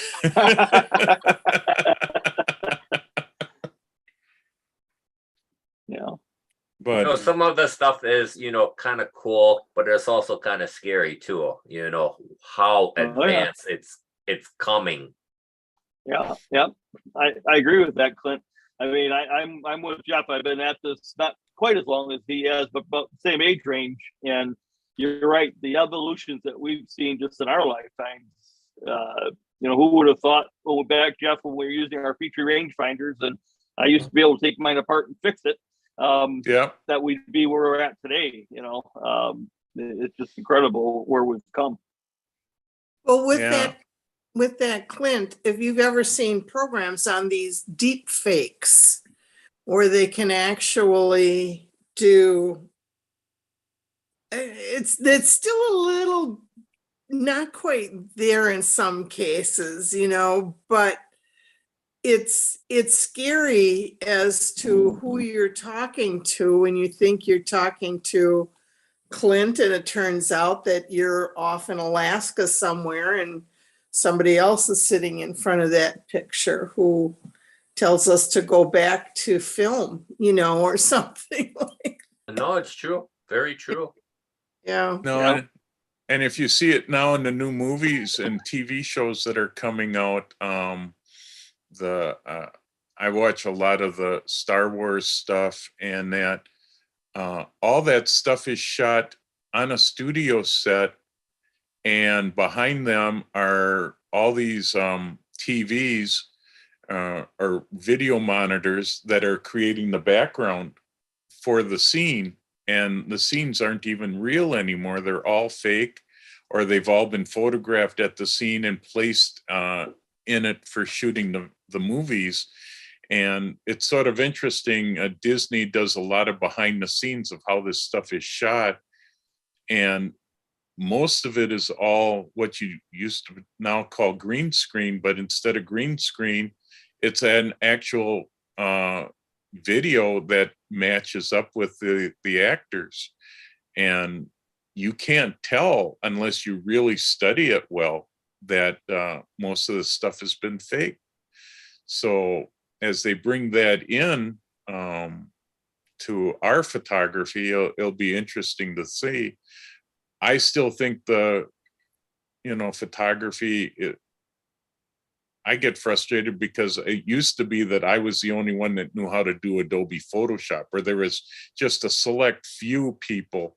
Yeah. But Some of the stuff is, kind of cool, but it's also kind of scary too. How advanced it's coming. Yeah. I agree with that, Clint. I mean, I'm with Jeff. I've been at this not quite as long as he has, but about the same age range. And you're right, the evolutions that we've seen just in our lifetimes. Who would have thought? Well, back, Jeff, when we were using our feature rangefinders, and I used to be able to take mine apart and fix it. That we'd be where we're at today. It's just incredible where we've come. Well, with that, Clint, if you've ever seen programs on these deep fakes where they can actually do, it's still a little not quite there in some cases, but it's scary as to who you're talking to when you think you're talking to Clint, and it turns out that you're off in Alaska somewhere and somebody else is sitting in front of that picture who tells us to go back to film, or something like that. No, it's true. Very true. Yeah. no, and if you see it now in the new movies and TV shows that are coming out, I watch a lot of the Star Wars stuff, and that all that stuff is shot on a studio set, and behind them are all these TVs or video monitors that are creating the background for the scene, and the scenes aren't even real anymore. They're all fake, or they've all been photographed at the scene and placed in it for shooting the movies. And it's sort of interesting. Disney does a lot of behind the scenes of how this stuff is shot, and most of it is all what you used to now call green screen, but instead of green screen, it's an actual video that matches up with the actors. And you can't tell unless you really study it well that most of the stuff has been fake. So as they bring that in to our photography, it'll be interesting to see. I still think photography, I get frustrated because it used to be that I was the only one that knew how to do Adobe Photoshop, or there was just a select few people.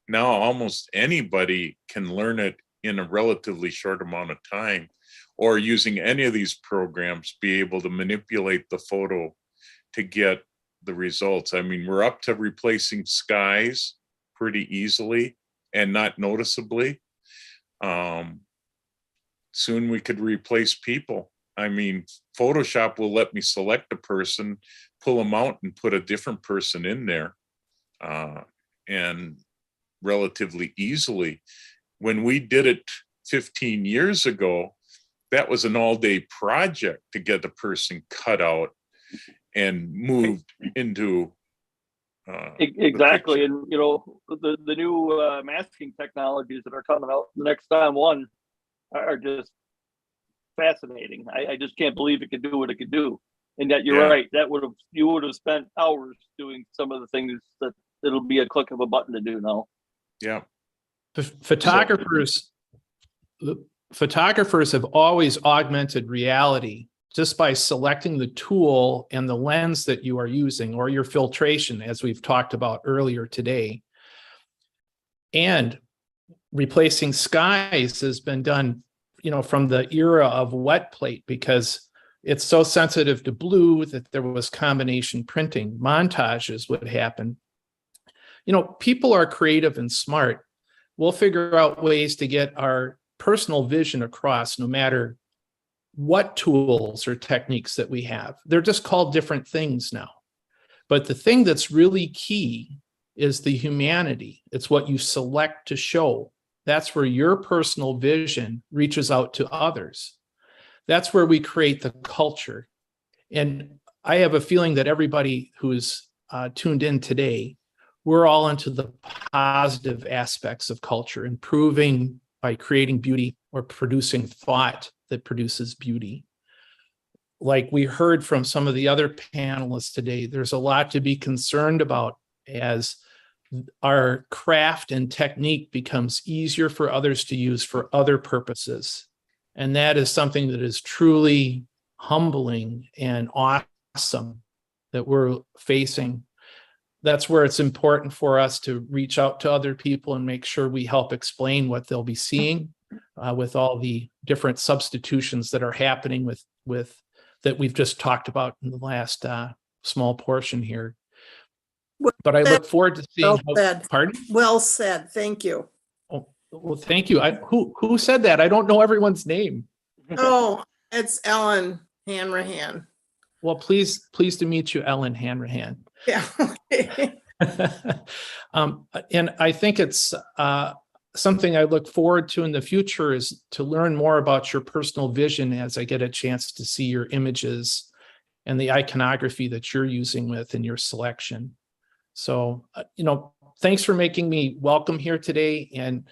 Now almost anybody can learn it in a relatively short amount of time, or using any of these programs, be able to manipulate the photo to get the results. I mean, we're up to replacing skies pretty easily and not noticeably. Soon we could replace people. I mean, Photoshop will let me select a person, pull them out, and put a different person in there, and relatively easily. When we did it 15 years ago, that was an all-day project to get the person cut out and moved into exactly. And the new masking technologies that are coming out the next time one are just fascinating. I just can't believe it could do what it could do. And that you're right, you would have spent hours doing some of the things that it'll be a click of a button to do now. Yeah. Photographers the photographers have always augmented reality just by selecting the tool and the lens that you are using, or your filtration, as we've talked about earlier today. And replacing skies has been done, from the era of wet plate, because it's so sensitive to blue that there was combination printing. Montages would happen. People are creative and smart. We'll figure out ways to get our personal vision across, no matter what tools or techniques that we have. They're just called different things now. But the thing that's really key is the humanity. It's what you select to show. That's where your personal vision reaches out to others. That's where we create the culture. And I have a feeling that everybody who's tuned in today, we're all into the positive aspects of culture, improving by creating beauty or producing thought that produces beauty. Like we heard from some of the other panelists today, there's a lot to be concerned about as our craft and technique becomes easier for others to use for other purposes. And that is something that is truly humbling and awesome that we're facing. That's where it's important for us to reach out to other people and make sure we help explain what they'll be seeing with all the different substitutions that are happening with that we've just talked about in the last small portion here. But I look forward to seeing pardon? Well said. Thank you. Oh, well, thank you. Who said that? I don't know everyone's name. Oh, it's Ellen Hanrahan. Well, pleased to meet you, Ellen Hanrahan. Yeah. Okay. And I think it's something I look forward to in the future is to learn more about your personal vision as I get a chance to see your images and the iconography that you're using in your selection. So, thanks for making me welcome here today. And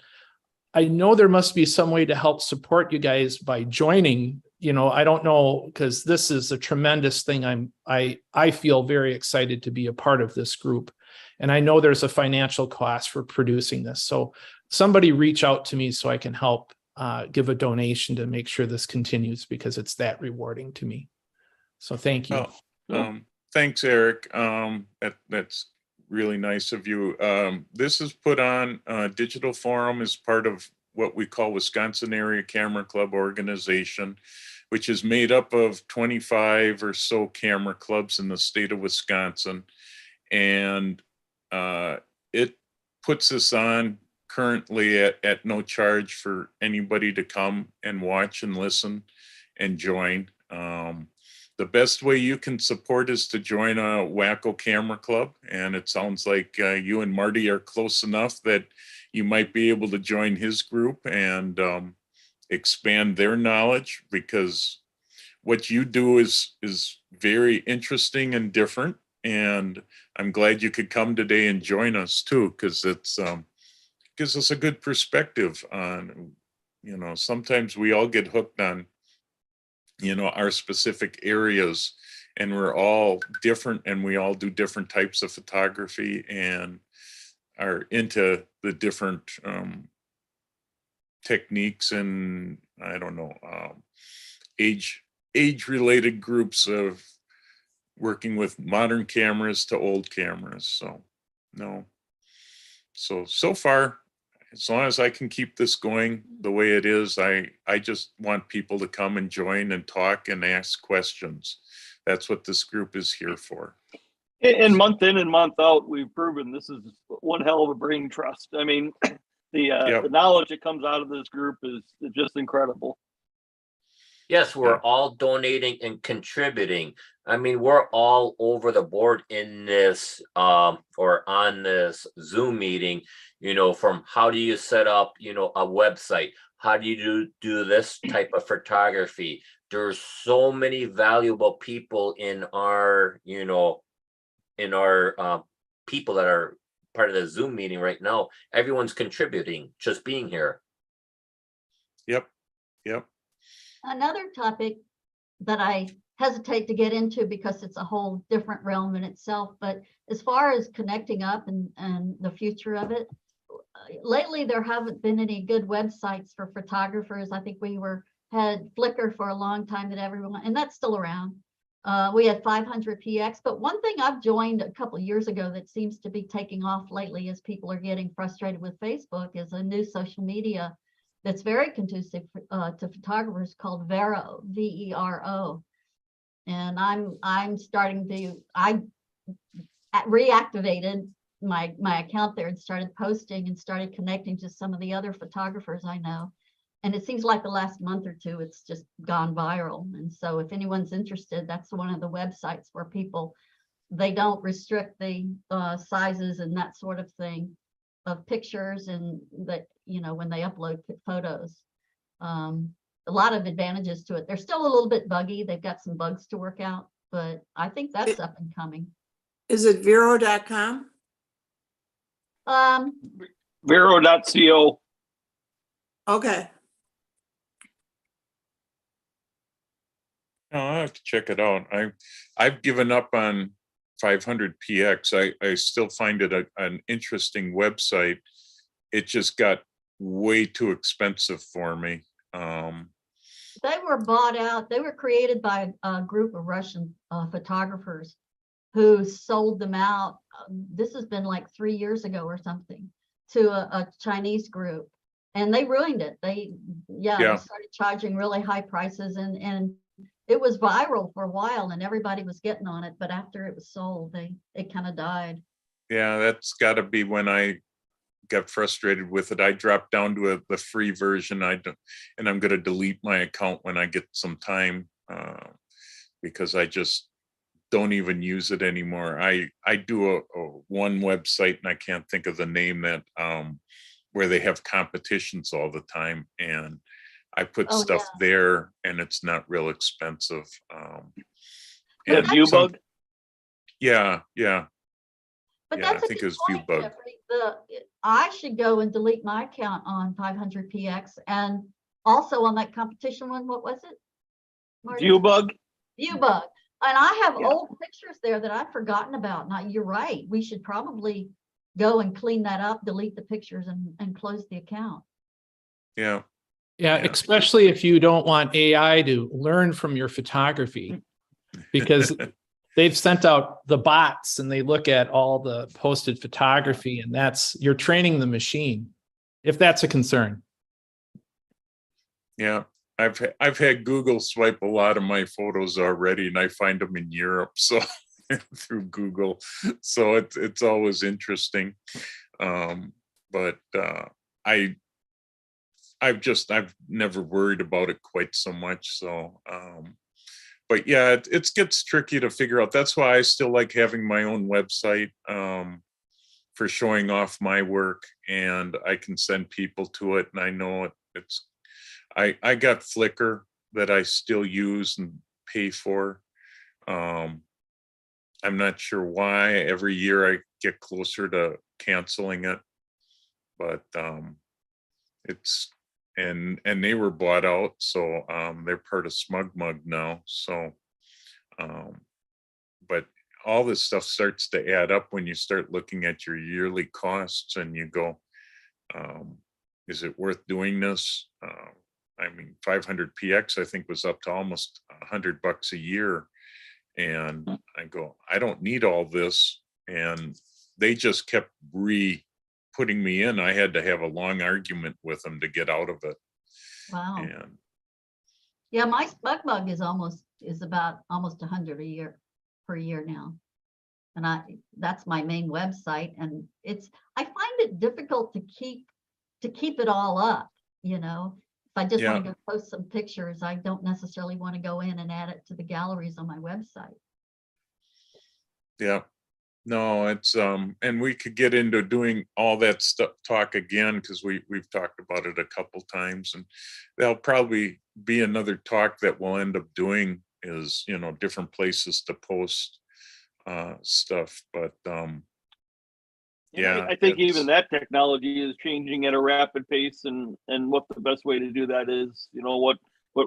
I know there must be some way to help support you guys by joining. I don't know, because this is a tremendous thing. I feel very excited to be a part of this group. And I know there's a financial cost for producing this. So somebody reach out to me so I can help give a donation to make sure this continues, because it's that rewarding to me. So thank you. Thanks, Eric. That's really nice of you. This is put on Digital Forum as part of what we call Wisconsin Area Camera Club Organization, which is made up of 25 or so camera clubs in the state of Wisconsin. And it puts us on currently at no charge for anybody to come and watch and listen and join. The best way you can support is to join a Wacko Camera Club. And it sounds like you and Marty are close enough that you might be able to join his group and expand their knowledge, because what you do is very interesting and different. And I'm glad you could come today and join us too, because it's gives us a good perspective on, sometimes we all get hooked on, our specific areas, and we're all different and we all do different types of photography and are into the different techniques and I don't know, age related groups of working with modern cameras to old cameras. So far, as long as I can keep this going the way it is, I just want people to come and join and talk and ask questions. That's what this group is here for. And month in and month out, we've proven this is one hell of a brain trust. I mean, the knowledge that comes out of this group is just incredible. Yes, we're all donating and contributing. I mean, we're all over the board in this or on this Zoom meeting, from how do you set up, a website? How do you do this type of photography? There's so many valuable people in our, people that are part of the Zoom meeting right now. Everyone's contributing, just being here. Yep. Another topic that I hesitate to get into because it's a whole different realm in itself, but as far as connecting up and the future of it, lately there haven't been any good websites for photographers. I think we had Flickr for a long time that everyone, and that's still around. We had 500px, but one thing I've joined a couple of years ago that seems to be taking off lately as people are getting frustrated with Facebook is a new social media that's very conducive to photographers called Vero, Vero. And I'm starting to, I reactivated my account there and started posting and started connecting to some of the other photographers I know. And it seems like the last month or two, it's just gone viral. And so if anyone's interested, that's one of the websites where people, they don't restrict the sizes and that sort of thing of pictures, and that, you know, when they upload photos. A lot of advantages to it. They're still a little bit buggy. They've got some bugs to work out, but I think that's up and coming. Is it Vero.com? Vero.co. Okay. No, I have to check it out. I've given up on 500px. I still find it an interesting website. It just got way too expensive for me. They were bought out. They were created by a group of Russian photographers who sold them out. This has been like 3 years ago or something, to a Chinese group, and they ruined it. They started charging really high prices, and it was viral for a while and everybody was getting on it, but after it was sold, it kind of died. Yeah, that's got to be when I got frustrated with it. I dropped down to the free version. And I'm going to delete my account when I get some time, because I just don't even use it anymore. I do a one website, and I can't think of the name, that where they have competitions all the time, and I put stuff there, and it's not real expensive. And ViewBug? Yeah. But yeah, that's I think it was ViewBug. I should go and delete my account on 500px, and also on that competition one. What was it, Marty? ViewBug. ViewBug. And I have old pictures there that I've forgotten about. Now, you're right. We should probably go and clean that up, delete the pictures, and close the account. Yeah. Yeah, especially if you don't want AI to learn from your photography, because they've sent out the bots and they look at all the posted photography, and you're training the machine, if that's a concern. Yeah, I've had Google swipe a lot of my photos already, and I find them in Europe, so through Google. So it's always interesting. But I've never worried about it quite so much. So, but yeah, it gets tricky to figure out. That's why I still like having my own website for showing off my work, and I can send people to it. And I know I got Flickr that I still use and pay for. I'm not sure why. Every year I get closer to canceling it, but it's and they were bought out, so they're part of SmugMug now. So, but all this stuff starts to add up when you start looking at your yearly costs, and you go, is it worth doing this? I mean, 500px I think was up to almost $100 a year, and I go, I don't need all this, and they just kept putting me in. I had to have a long argument with them to get out of it. Wow. And yeah, my SmugMug is about almost 100 per year now, and that's my main website, and I find it difficult to keep it all up. You know, if I just want to go post some pictures, I don't necessarily want to go in and add it to the galleries on my website. Yeah. No, it's and we could get into doing all that stuff, talk again, because we've talked about it a couple times, and there'll probably be another talk that we'll end up doing, is, you know, different places to post stuff. But yeah, I think even that technology is changing at a rapid pace, and what the best way to do that is, you know, what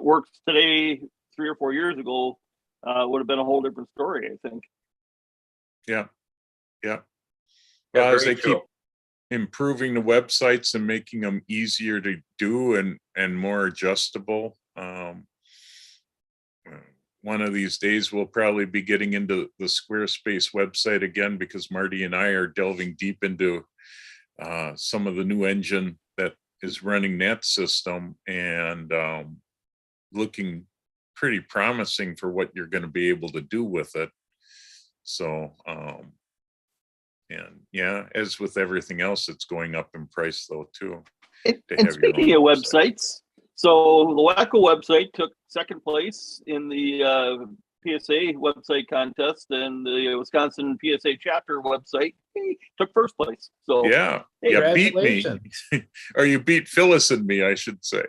works today 3 or 4 years ago would have been a whole different story, I think. Yeah. Yeah, Well, as very they true. improving the websites and making them easier to do and more adjustable. One of these days we'll probably be getting into the Squarespace website again, because Marty and I are delving deep into some of the new engine that is running that system, and looking pretty promising for what you're going to be able to do with it. So and yeah, as with everything else, it's going up in price though too. And speaking of websites, so the Wacko website took second place in the PSA website contest, and the Wisconsin PSA chapter website took first place. So yeah, hey, you beat me, Congratulations. or you beat Phyllis and me, I should say.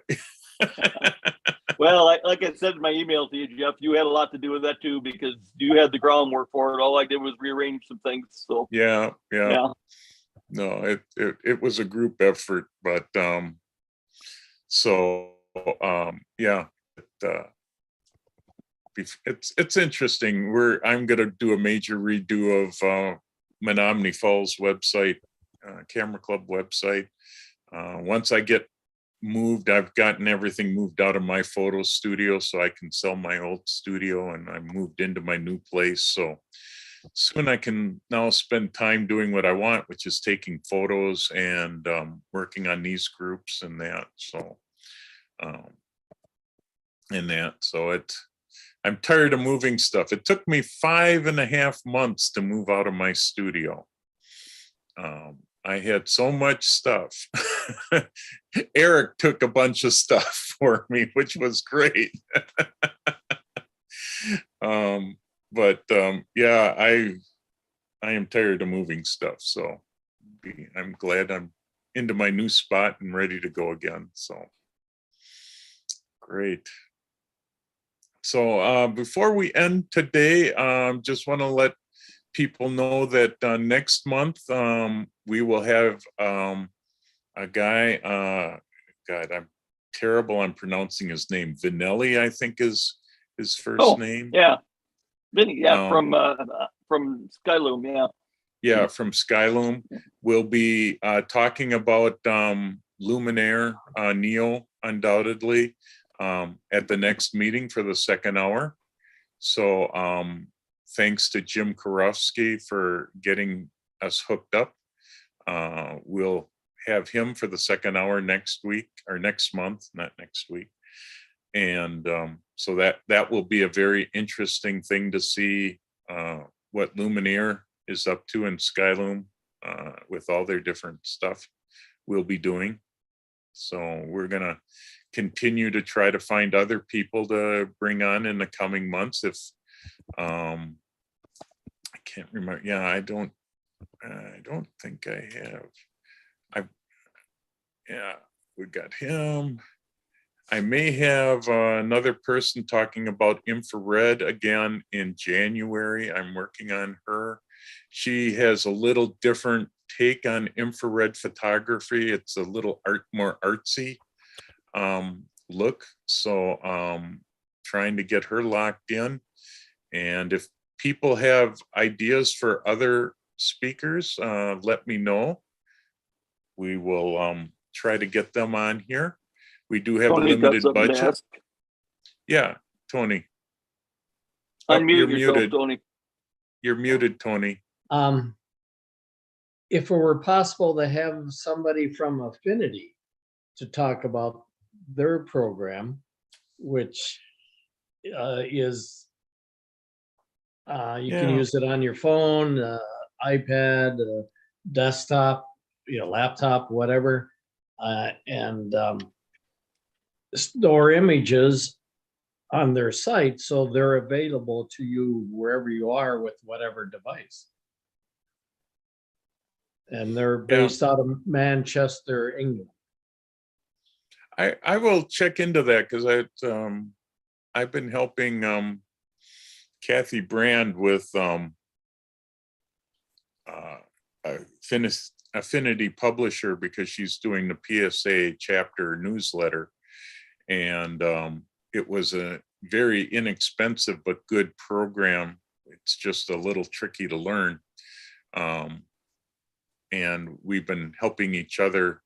well, like I said in my email to you, Jeff, you had a lot to do with that too, because you had the groundwork for it. All I did was rearrange some things. So Yeah. yeah. No, it was a group effort, but so yeah, it's interesting. I'm gonna do a major redo of Menominee Falls website, Camera Club website. Once I get moved, I've gotten everything moved out of my photo studio so I can sell my old studio, and I moved into my new place. So soon I can now spend time doing what I want, which is taking photos and working on these groups and that. So I'm tired of moving stuff. It took me 5.5 months to move out of my studio. I had so much stuff. Eric took a bunch of stuff for me, which was great. But yeah, I am tired of moving stuff. So I'm glad I'm into my new spot and ready to go again. So great. So before we end today, just want to let people know that next month we will have a guy, God, I'm terrible on pronouncing his name. Vinelli, I think is his first name. Yeah. Vinny, yeah, from Skyloom, yeah. Yeah, from Skyloom. We'll be talking about Luminaire Neo, undoubtedly, at the next meeting for the second hour. So thanks to Jim Karofsky for getting us hooked up. We'll have him for the second hour next week, or next month, not next week. And so that will be a very interesting thing to see what Luminaire is up to in Skyloom with all their different stuff we'll be doing. So we're gonna continue to try to find other people to bring on in the coming months. If I can't remember, yeah, I don't think I have. Yeah, we got him. I may have another person talking about infrared again in January. I'm working on her. She has a little different take on infrared photography. It's a little more artsy look. So trying to get her locked in. And if people have ideas for other speakers, let me know. We will try to get them on here. We do have Tony, a limited budget. Yeah, Tony. Unmute yourself, muted. Tony. You're muted, Tony. If it were possible to have somebody from Affinity to talk about their program, which is you can use it on your phone, iPad, desktop, laptop, whatever, and store images on their site so they're available to you wherever you are with whatever device. And they're based out of Manchester, England. I will check into that, because I've been helping Kathy Brand with Affinity Publisher, because she's doing the PSA chapter newsletter, and it was a very inexpensive but good program. It's just a little tricky to learn. and we've been helping each other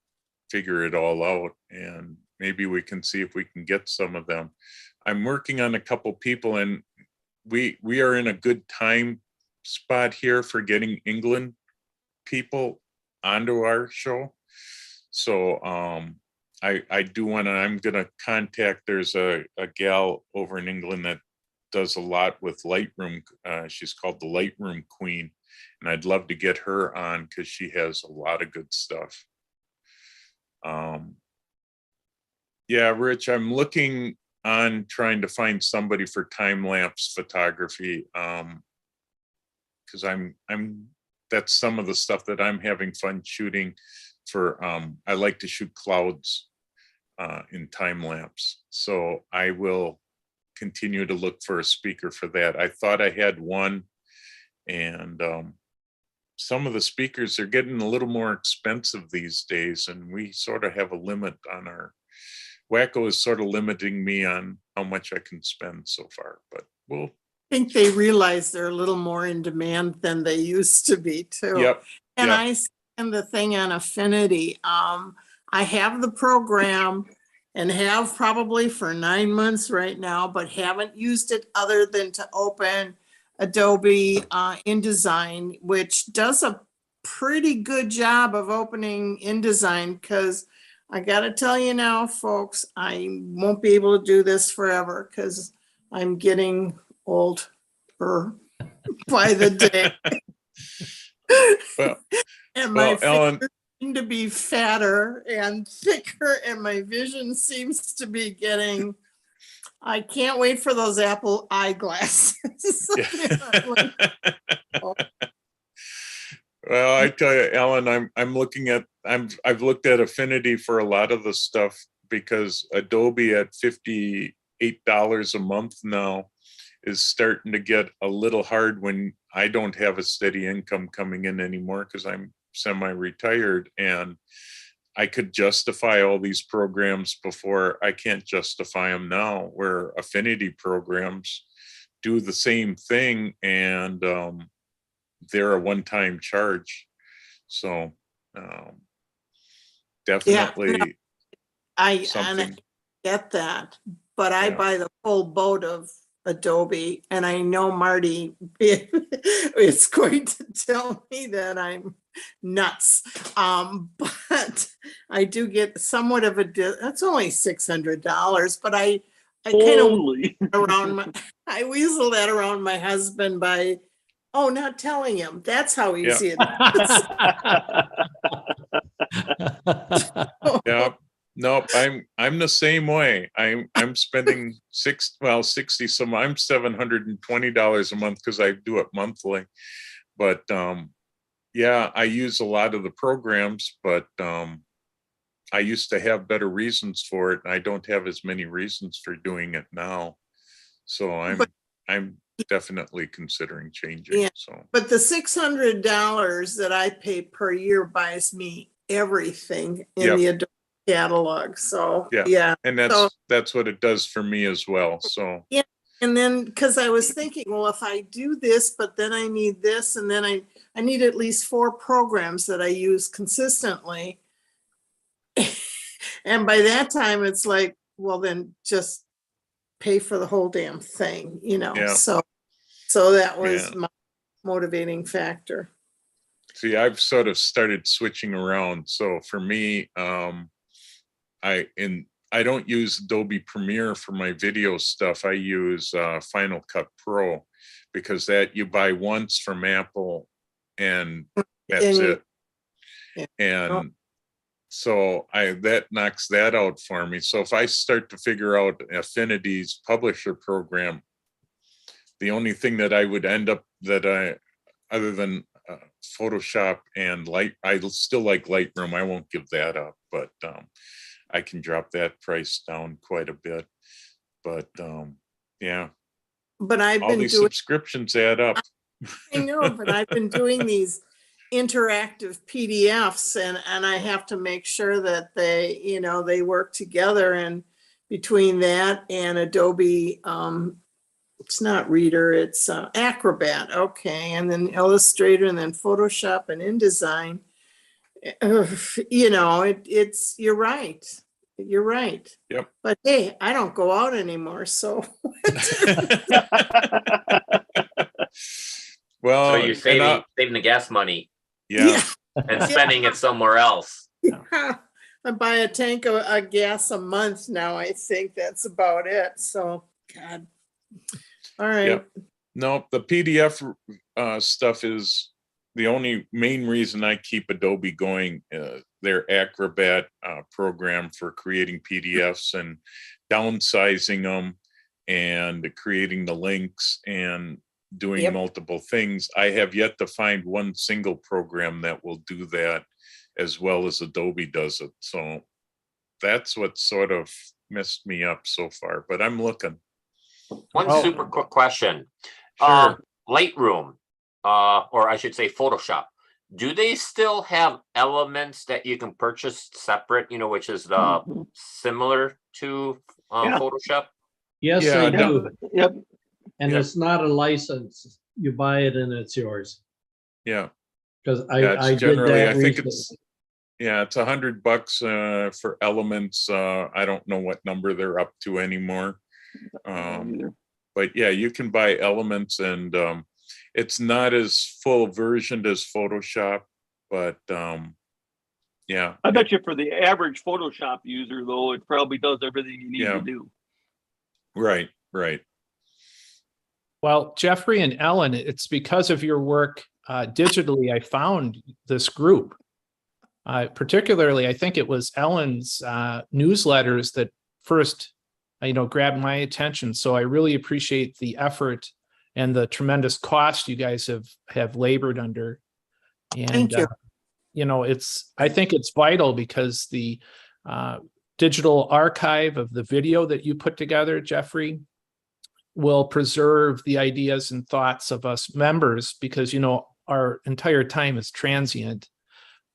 figure it all out, and maybe we can see if we can get some of them. I'm working on a couple people, and we are in a good time spot here for getting England people onto our show. So I do want to, I'm going to contact, there's a gal over in England that does a lot with Lightroom. She's called the Lightroom Queen, and I'd love to get her on because she has a lot of good stuff. Yeah, Rich, I'm looking on trying to find somebody for time-lapse photography, because that's some of the stuff that I'm having fun shooting for. I like to shoot clouds in time lapse, so I will continue to look for a speaker for that. I thought I had one, and some of the speakers are getting a little more expensive these days, and we sort of have a limit on our, Wacko is sort of limiting me on how much I can spend so far, but we'll. I think they realize they're a little more in demand than they used to be too. Yep. And yep. I send the thing on Affinity. I have the program and have probably for 9 months right now, but haven't used it other than to open Adobe InDesign, which does a pretty good job of opening InDesign, because I gotta tell you now, folks, I won't be able to do this forever because I'm getting older by the day. Well, and my Ellen, fingers seem to be fatter and thicker, and my vision seems to be getting, I can't wait for those Apple eyeglasses. Well, I tell you, Ellen, I'm looking at, I've looked at Affinity for a lot of the stuff, because Adobe at $58 a month now is starting to get a little hard when I don't have a steady income coming in anymore, because I'm semi-retired, and I could justify all these programs before. I can't justify them now, where Affinity programs do the same thing, and they're a one-time charge. So definitely, yeah, no, I something. get that, but I buy the full boat of Adobe, and I know Marty is going to tell me that I'm nuts, but I do get somewhat of a that's only $600, but I kind of around I weasel that around my husband by not telling him. That's how easy it is. Yeah. Nope, I'm the same way. I'm spending 60 some, I'm $720 a month because I do it monthly. But yeah, I use a lot of the programs, but I used to have better reasons for it, and I don't have as many reasons for doing it now. So I'm definitely considering changing. Yeah, so but the $600 that I pay per year buys me everything in the Adobe catalog. So yeah, and that's what it does for me as well. So yeah, and then because I was thinking, well, if I do this, but then I need this, and then I need at least 4 programs that I use consistently. And by that time, it's like, well, then just pay for the whole damn thing, So that was my motivating factor. See, I've sort of started switching around. So for me, I don't use Adobe Premiere for my video stuff. I use Final Cut Pro, because that you buy once from Apple and that's it. And so that knocks that out for me. So if I start to figure out Affinity's publisher program, the only thing that I would end up other than Photoshop and I still like Lightroom. I won't give that up, but I can drop that price down quite a bit. But yeah. But I've all been these doing subscriptions add up. I know, but I've been doing these interactive PDFs, and I have to make sure that they, they work together. And between that and Adobe, it's not Reader, it's Acrobat. Okay. And then Illustrator, and then Photoshop and InDesign. You know, it's, you're right. You're right. Yep. But hey, I don't go out anymore, so. Well, So you're and saving the gas money yeah, and spending it somewhere else. Yeah. I buy a tank of gas a month now. I think that's about it. So, God. All right. Yep. No, the PDF stuff is the only main reason I keep Adobe going. Their Acrobat program for creating PDFs and downsizing them and creating the links and doing Yep. multiple things. I have yet to find one single program that will do that as well as Adobe does it. So that's what sort of messed me up so far, but I'm looking. One Oh. super quick question. Sure. Lightroom, or I should say Photoshop, do they still have elements that you can purchase separate, which is similar to Yeah. Photoshop? Yes, Yeah, they no. do. Yep. And Yep. it's not a license. You buy it and it's yours. Yeah. Because Yeah, I it's did generally, that I think recently. it's $100 for elements. I don't know what number they're up to anymore. But yeah, you can buy elements, and it's not as full versioned as Photoshop, but yeah. I bet you for the average Photoshop user, though, it probably does everything you need Yeah. to do. Right. Well, Jeffrey and Ellen, it's because of your work digitally I found this group. Particularly, I think it was Ellen's newsletters that first, grabbed my attention. So I really appreciate the effort and the tremendous cost you guys have labored under. And Thank you. I think it's vital because the digital archive of the video that you put together, Jeffrey, will preserve the ideas and thoughts of us members, because our entire time is transient,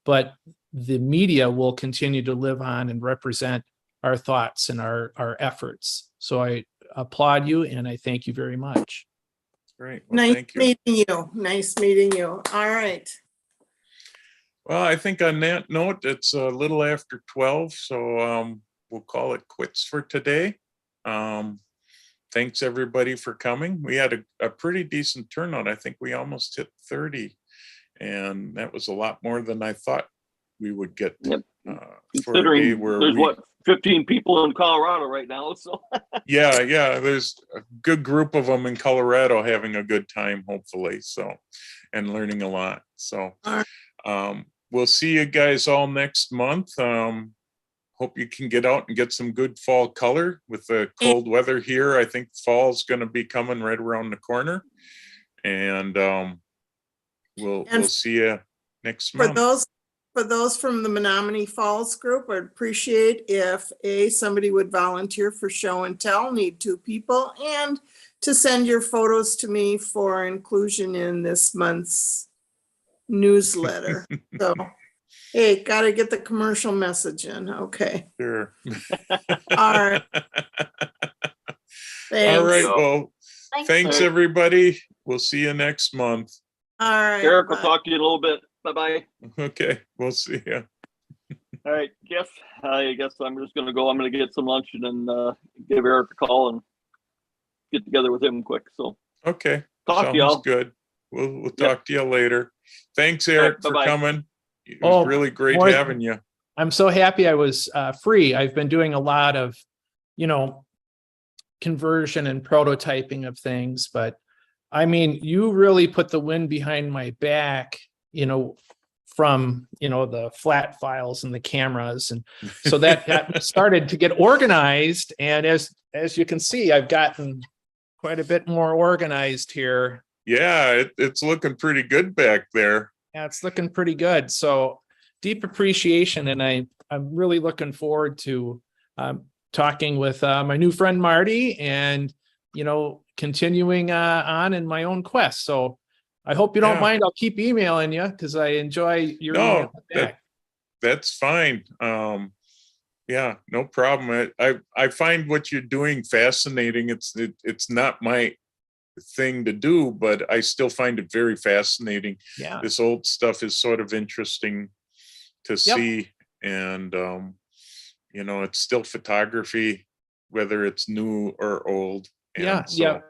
but the media will continue to live on and represent our thoughts and our efforts. So I applaud you and I thank you very much. Great. Well, Nice thank you. meeting you. Nice meeting you. All right. Well, I think on that note, it's a little after 12, so we'll call it quits for today. Thanks everybody for coming. We had a pretty decent turnout. I think we almost hit 30, and that was a lot more than I thought we would get. Yep. For a day Considering where there's 15 people in Colorado right now, so. yeah, there's a good group of them in Colorado having a good time, hopefully, so, and learning a lot. So we'll see you guys all next month. Hope you can get out and get some good fall color with the cold weather here. I think fall's going to be coming right around the corner, and we'll see you next month. For those from the Menominee Falls group, I'd appreciate if somebody would volunteer for show and tell. Need 2 people, and to send your photos to me for inclusion in this month's newsletter. So, hey, got to get the commercial message in. Okay. Sure. All right. Thanks. All right. Well, thanks Right. everybody. We'll see you next month. All right. Eric, will bye. talk to you in a little bit. Bye-bye. Okay. We'll see you. All right, Jeff, I guess I'm just going to go. I'm going to get some lunch and then give Eric a call and get together with him quick. So Okay. talk to y'all. Sounds good. We'll talk to you later. Thanks, Eric, for bye-bye. coming. It was really great having you. I'm so happy I was free. I've been doing a lot of, conversion and prototyping of things, but I mean, you really put the wind behind my back, from, the flat files and the cameras. And so that started to get organized. And as you can see, I've gotten quite a bit more organized here. Yeah, it's looking pretty good back there. Yeah, it's looking pretty good. So deep appreciation. And I'm really looking forward to talking with my new friend, Marty, and, continuing on in my own quest. So I hope you don't mind. I'll keep emailing you because I enjoy your email back. That's fine. Yeah, no problem. I find what you're doing fascinating. It's not my thing to do, but I still find it very fascinating. Yeah. This old stuff is sort of interesting to see. And, you know, it's still photography, whether it's new or old. And Yeah, so, yeah.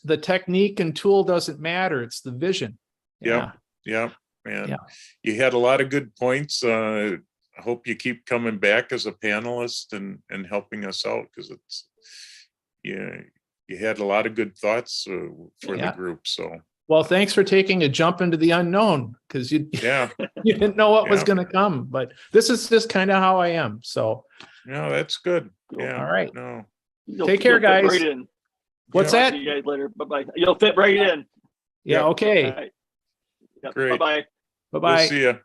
The technique and tool doesn't matter. It's the vision. Yeah. Yeah. And Yeah. you had a lot of good points. I hope you keep coming back as a panelist and helping us out, because it's, yeah, you had a lot of good thoughts for the group. So, Well, thanks for taking a jump into the unknown, because you you didn't know what was going to come, but this is just kind of how I am. So, no, that's good. Yeah. all right. No. Take care, you'll fit guys. Right in. What's Talk that? to you guys later. Bye-bye. You'll fit right in. Yeah. Yep. Okay. All right. Yep. Great. Bye-bye. Bye-bye. We'll see you.